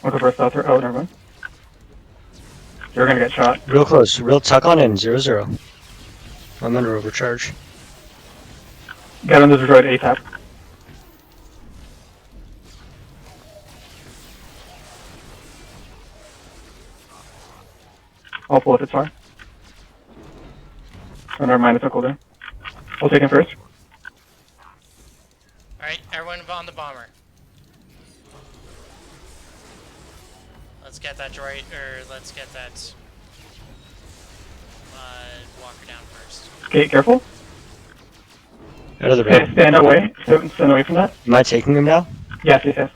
What's the first thought through? Oh, never mind. You're gonna get shot. Real close. Real tuck on in. 0-0. I'm under overcharge. Get on the droid ASAP. I'll pull if it's far. Oh, never mind, it's a cooldown. We'll take him first. Alright, everyone on the bomber. Let's get that droid, or let's get that walker down first. Okay, careful. Out of the Okay, room. stand away. Stand away from that. Am I taking him now? Yes, yes, yes.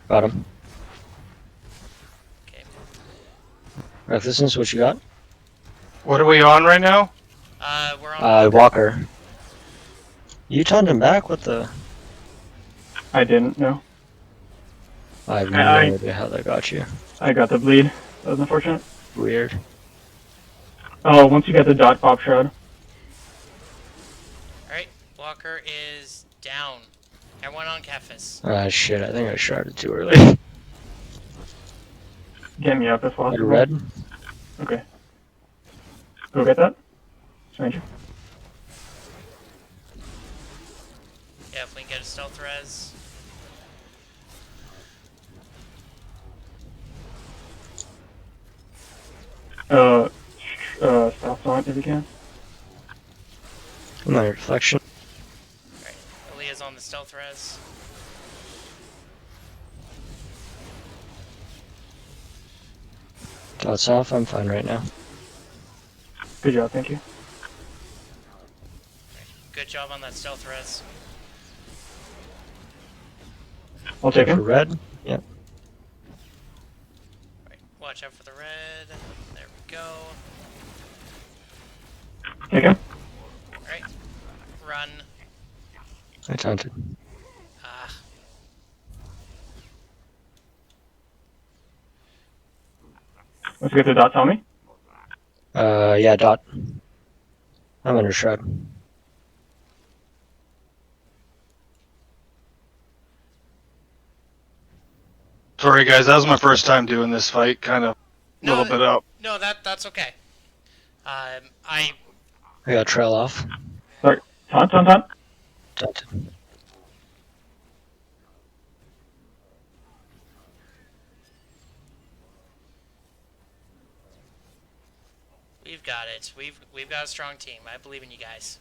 Got him. Okay. Recklessness, what you got? What are we on right now? We're on Walker. You turned him back? What the? I didn't, no. I have no I- idea how that got you. I got the bleed. That was unfortunate. Weird. Oh, once you get the dot pop shroud. Alright, walker is down. Everyone on Cephas. Ah, shit, I think I sharded too early. Get me up as Red, possible. red. Okay. Go get that. Stranger. Yeah, if we can get a stealth res. Stealth on if you can. My reflection. Alright, Aaliyah's on the stealth res. Dots off, I'm fine right now. Good job, thank you. Good job on that stealth res. I'll take For him. red? Yep. Right, watch out for the red. There we go. Take him. Alright, run. I taunted. Ah, Once you get the dot, tell me. Yeah, dot. I'm under shroud. Sorry guys, that was my first time doing this fight. Kind of a little bit up. No, that's okay. I I got trail off. Sorry. Taunt. Taunted. we've got it. We've got a strong team. I believe in you guys.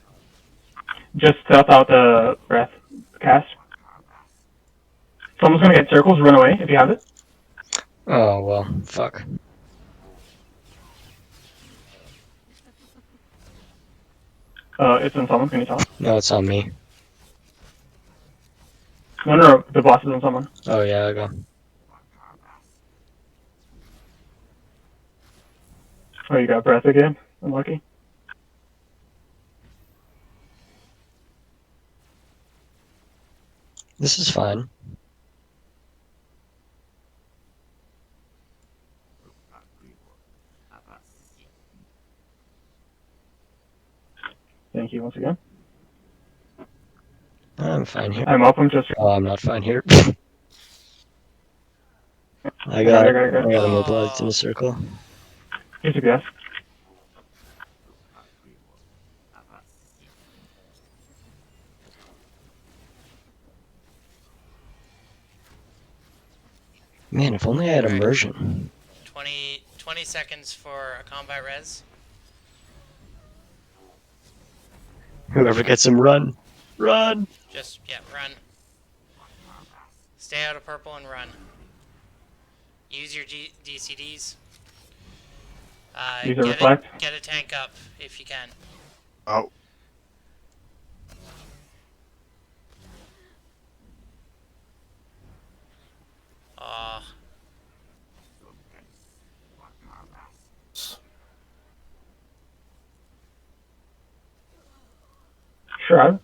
Just stealth out the breath cast. Someone's gonna get circles. Run away if you have it. Oh, well, fuck. It's on someone. Can you tell? No, it's on me. No. The boss is on someone. Oh, yeah, I go. Oh, you got breath again. Unlucky. This is fine. Thank you once again. I'm fine here. I'm up. I'm just. Oh, I'm not fine here. I got immobilized in a circle. Here's a guess. Man, if only I had Right. immersion. 20 seconds for a combat res. Whoever gets him, run. Run! Just, yeah, run. Stay out of purple and run. Use your DCDs. Use a reflect. Get a tank up if you can. Oh. Shroud.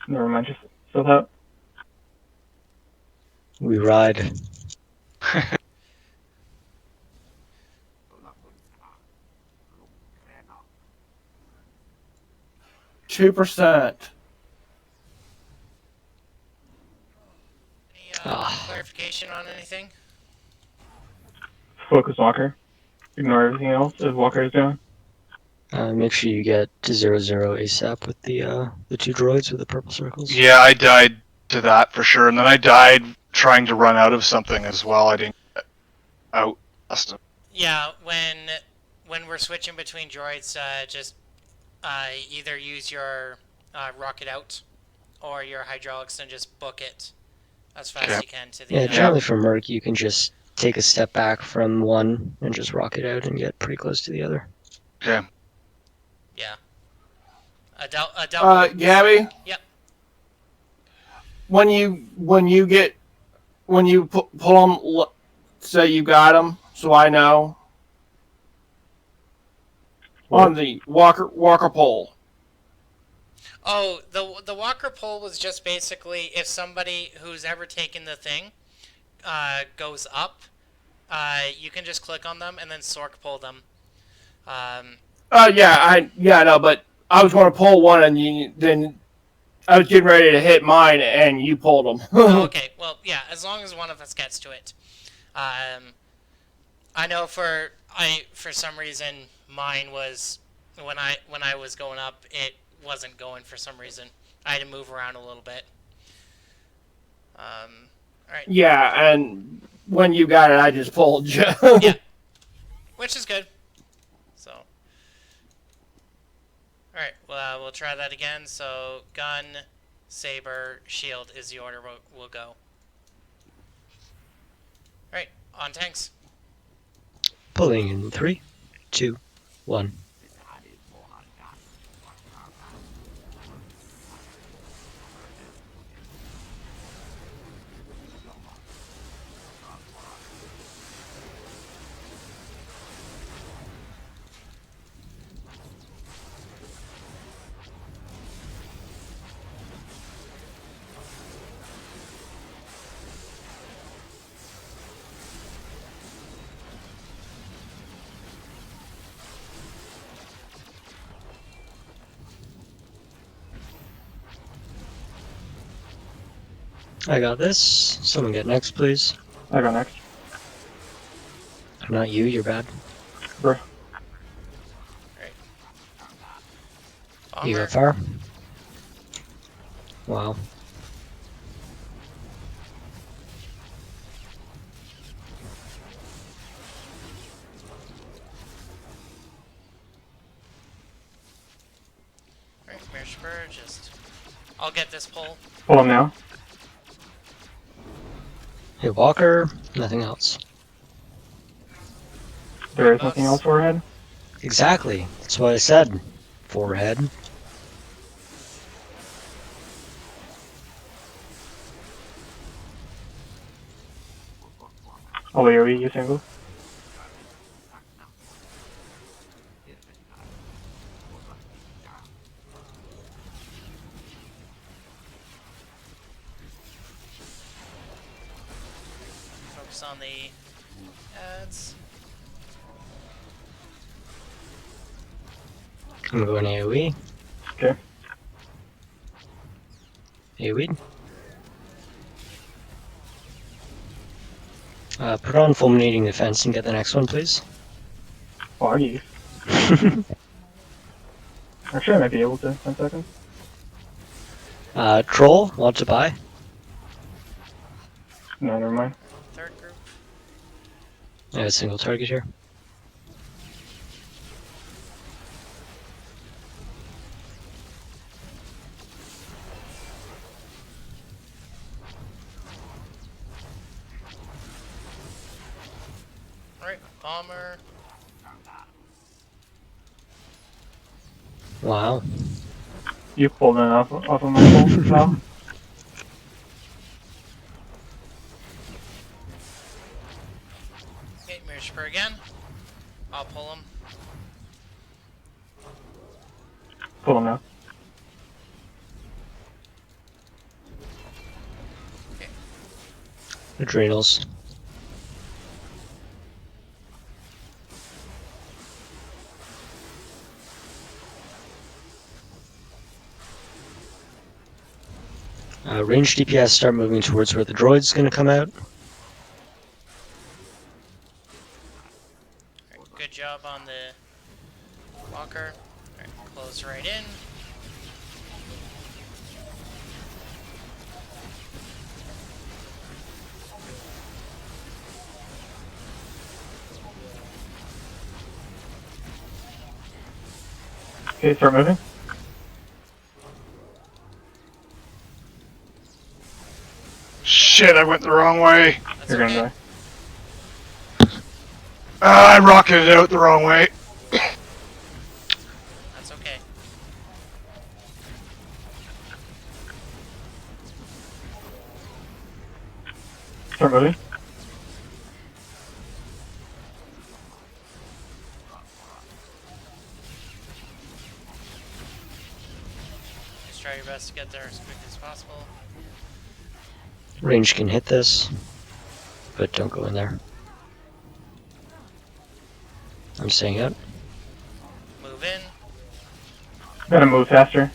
Never mind. Just stealth out. We ride. 2%. Any clarification on anything? Focus Walker. Ignore everything else as Walker is doing. Make sure you get to 0-0 ASAP with the two droids with the purple circles. Yeah, I died to that for sure, and then I died trying to run out of something as well. I didn't get out. Yeah, when we're switching between droids, just either use your rocket out or your hydraulics and just book it as fast as you can to the. Yeah, generally for Merc, you can just take a step back from one and just rocket out and get pretty close to the other. Okay. Yeah. A double. Gabbie. Yep. When you pull them, say you got them, so I know. On the walker pole. Oh, the walker pole was just basically if somebody who's ever taken the thing goes up, you can just click on them and then sork pull them. I know, but I was going to pull one and then I was getting ready to hit mine and you pulled them. Oh, okay, well, yeah, as long as one of us gets to it. I know for some reason mine was when I was going up, it wasn't going for some reason. I had to move around a little bit. All right. Yeah, and when you got it, I just pulled you. Yeah, which is good. So, all right. Well, we'll try that again. So, gun, saber, shield is the order we'll go. All right, on tanks. Pulling in 3, 2, 1. I got this. Someone get next, please. I go next. Not you, you're bad. Bruh. You Bomber. got fire? Wow. Alright, Mir'shupur, just... I'll get this pull. Pull him now. Hey, Walker, nothing else. There is nothing else overhead. Exactly. That's what I said. Forehead. I'll AoE you single. Focus on the ads. I'm going AoE. Okay. AoE. Put on fulminating defense and get the next one, please. Foggy. Actually, I might be able to. 10 seconds. Troll, want to buy? No, never mind. Third group. I have a single target here. Alright, bomber. Wow. You pulled it off of my pull now. Okay, Mir'shupur again. I'll pull him. Pull him now. Adrenals. Range DPS start moving towards where the droid's gonna come out. Alright, good job on the walker. Alright, close right in. Okay, start moving. Shit, I went the wrong way. That's You're okay. gonna die. I rocketed out the wrong way. That's okay. Start moving. Just try your best to get there as quick as possible. Range can hit this, but don't go in there. I'm staying out. Move in. Gotta move faster.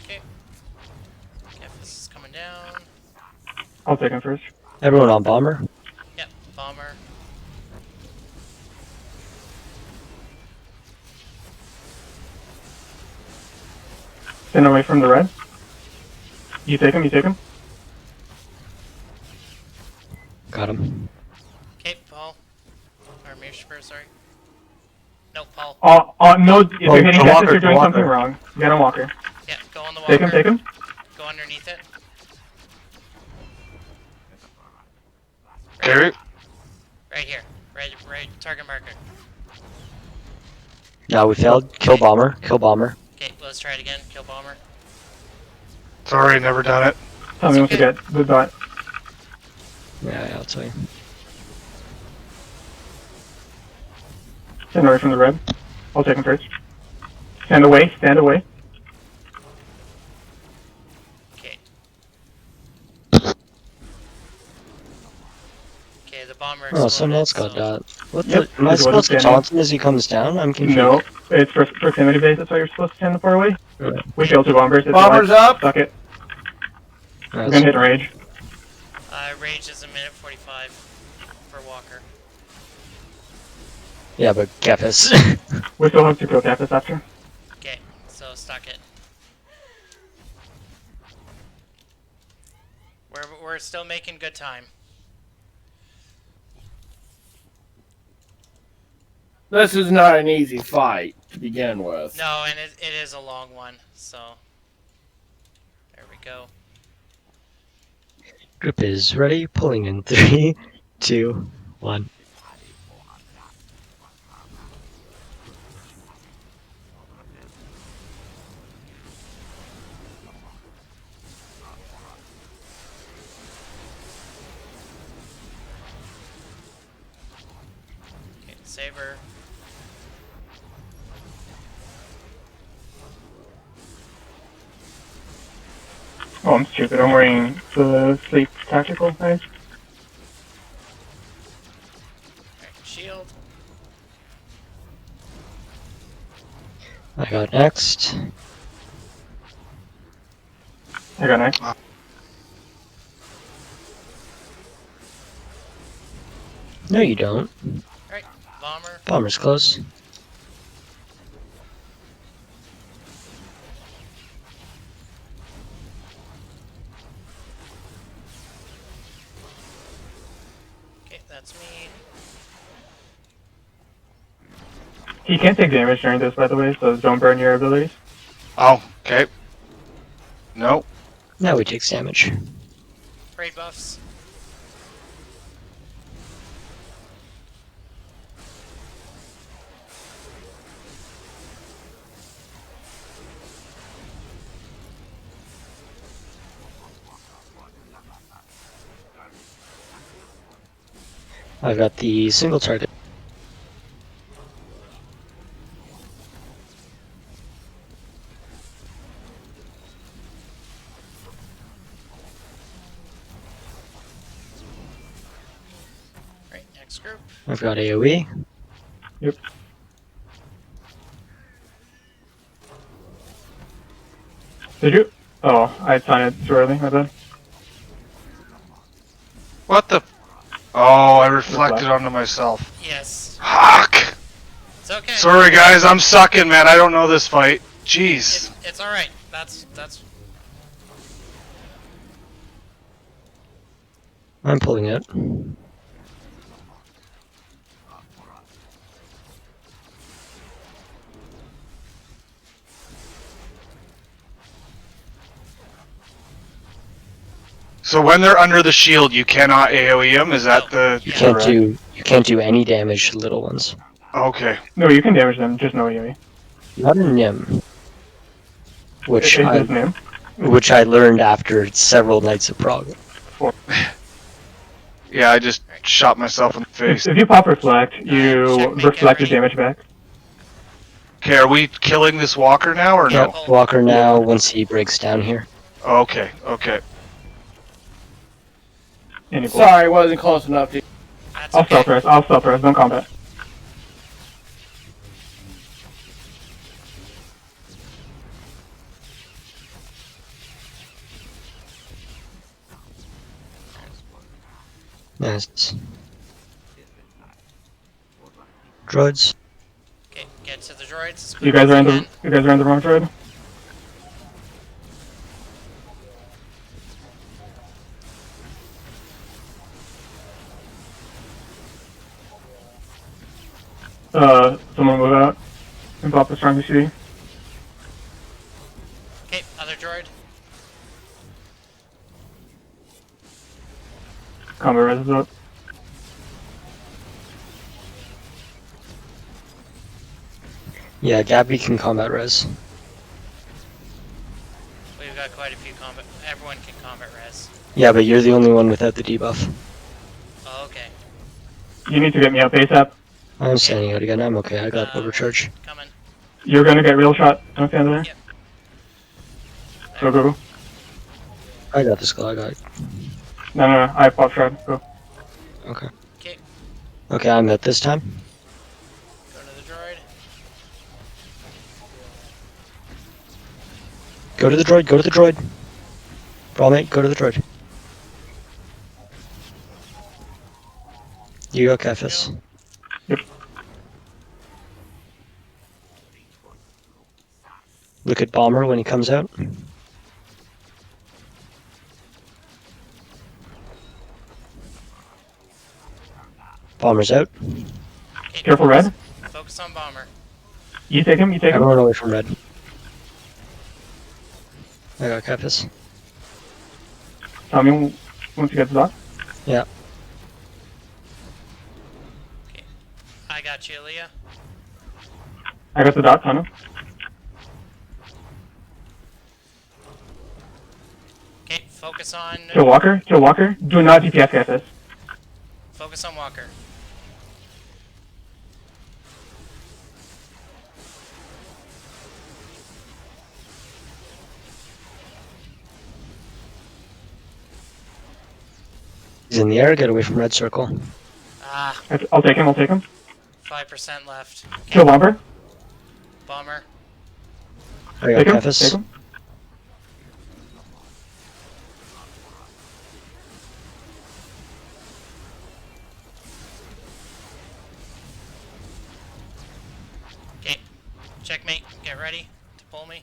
Okay. This is coming down. I'll take him first. Everyone on bomber. Yep, bomber. Stand away from the red. You take him, you take him. Got him. Okay, Paul. Or Mir'shupur, sorry. No, Paul. No, if you're hitting the Texas, walker, you're doing the something walker. wrong. You got a walker. Yeah, go on the walker. Take him, take him. Go underneath it. Okay, Right here. Right target marker. No, we failed. Kill bomber. Kill bomber. Okay, let's try it again. Kill bomber. sorry, never done it. Tell me once okay. you get good dot. Yeah, I'll tell you. Stand away from the red. I'll take him first. Stand away, stand away. Okay. Okay, the bomber Oh, exploded. someone else got so- dot. What Yep, the? Am I he's the one supposed to standing. taunt him as he comes down? I'm confused. No, It's proximity based, that's why you're supposed to stand far away. Right. We shield 2 bombers. If Bombers you like, up. Suck it. Nice. We're gonna hit rage. Rage is a minute 45 for Walker. Yeah, but Kefis. We still have 2 kill captives after. Okay, so stuck it. We're still making good time. This is not an easy fight to begin with. No, and it is a long one, so there we go. Group is ready, pulling in 3, 2, 1. Okay, Saber. Oh, I'm stupid. I'm wearing the sleep tactical knife. Alright, shield. I got next. I got next. No, you don't. Alright, bomber. Bomber's close. Okay, that's me. He can't take damage during this, by the way, so don't burn your abilities. Oh, okay. Nope. Now he takes damage. Raid buffs. I've got the single target. Right, next group. I've got AoE. Yep. Did you? Oh, I signed it too early, my bad. What the? Oh, I reflected onto myself. Yes. Fuck! It's okay. Sorry guys, I'm sucking, man. I don't know this fight. Jeez. It's alright. That's I'm pulling it. So when they're under the shield, you cannot AoE them? Is that No. the... You Yeah. can't do any damage to little ones. Okay. No, you can damage them, just no AoE. Not a Nim. Which It I is new. learned after several nights of Prog. Yeah, I just shot myself in the face. If you pop reflect, you checkmate, reflect your get ready. damage back. Okay, are we killing this walker now or no? Yep, Walker now once he breaks down here. Okay, okay. Any gold. Sorry, wasn't close enough to. that's I'll okay. stealth press, don't combat. Nice. Droids. Okay, get to the droids. as You quick guys as are in can. the wrong droid. Someone move out and pop the strongest CD. Okay, other droid. Combat res is up. Yeah, Gabbie can combat res. We've got quite a few combat. Everyone can combat res. Yeah, but you're the only one without the debuff. Oh, okay. You need to get me up ASAP. I'm standing out again. I'm okay. I got overcharge. Coming. You're gonna get real shot. Don't stand there. Yep. Go. I got the skull. I got it. No. I pop shot. Go. Okay. Okay, Okay, I'm at this time. go to the droid. Go to the droid, go to the droid. Braelmate, go to the droid. You go, Kefis. Yep. Look at Bomber when he comes out. Bomber's out. Okay, Careful, focus- Red. Focus on Bomber. You take him. You take him. Everyone away from red. I got Kefis. Tell me once you get the dot. Yeah. I got you, Leah. I got the dot. Tell me. Okay, focus on Kill Walker. Kill Walker. Do not DPS Kefis. focus on Walker. He's in the air, get away from red circle. Ah, I'll take him. I'll take him. 5% left. Kill Bomber. Bomber. I got Take him. Kefis. Take him. Okay, checkmate. Get ready to pull me.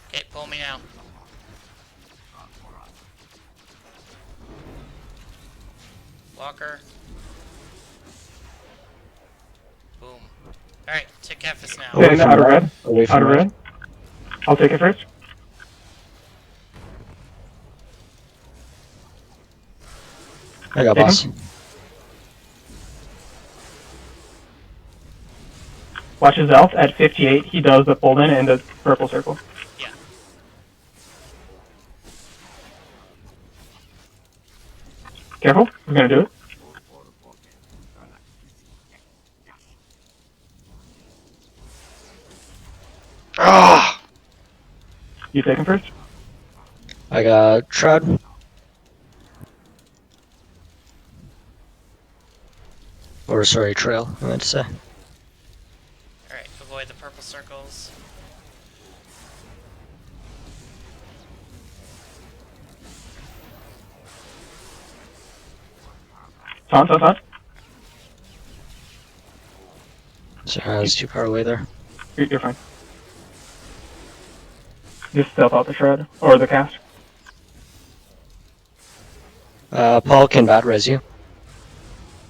Okay, pull me now. Walker. Boom. Alright, take Kefis now. Away Take from out of red. red. Away Out from of red. red. I'll take it first. I got Take boss. him. Watch his elf at 58. He does the fold in and the purple circle. Yeah. Careful. We're gonna do it. Ah! You take him first. I got Shroud. Or sorry, Trail, I meant to say. Alright, avoid the purple circles. Taunt. Sorry, I was too far away there. You're fine. Just stealth out the shred or the cast. Paul can bat res you.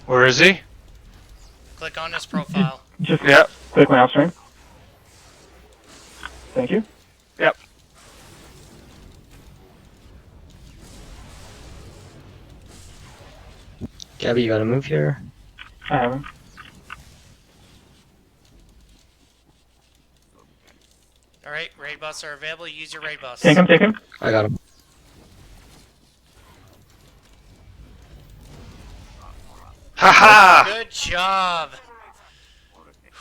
Where is he? Click on his profile. Just Yep. click my outstream. Thank you. Yep. Gabbie, you gotta move here. I have him. Alright, raid buffs are available. Use your raid buffs. Take him. I got him. Haha! Good job.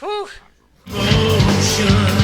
Whew. Motion.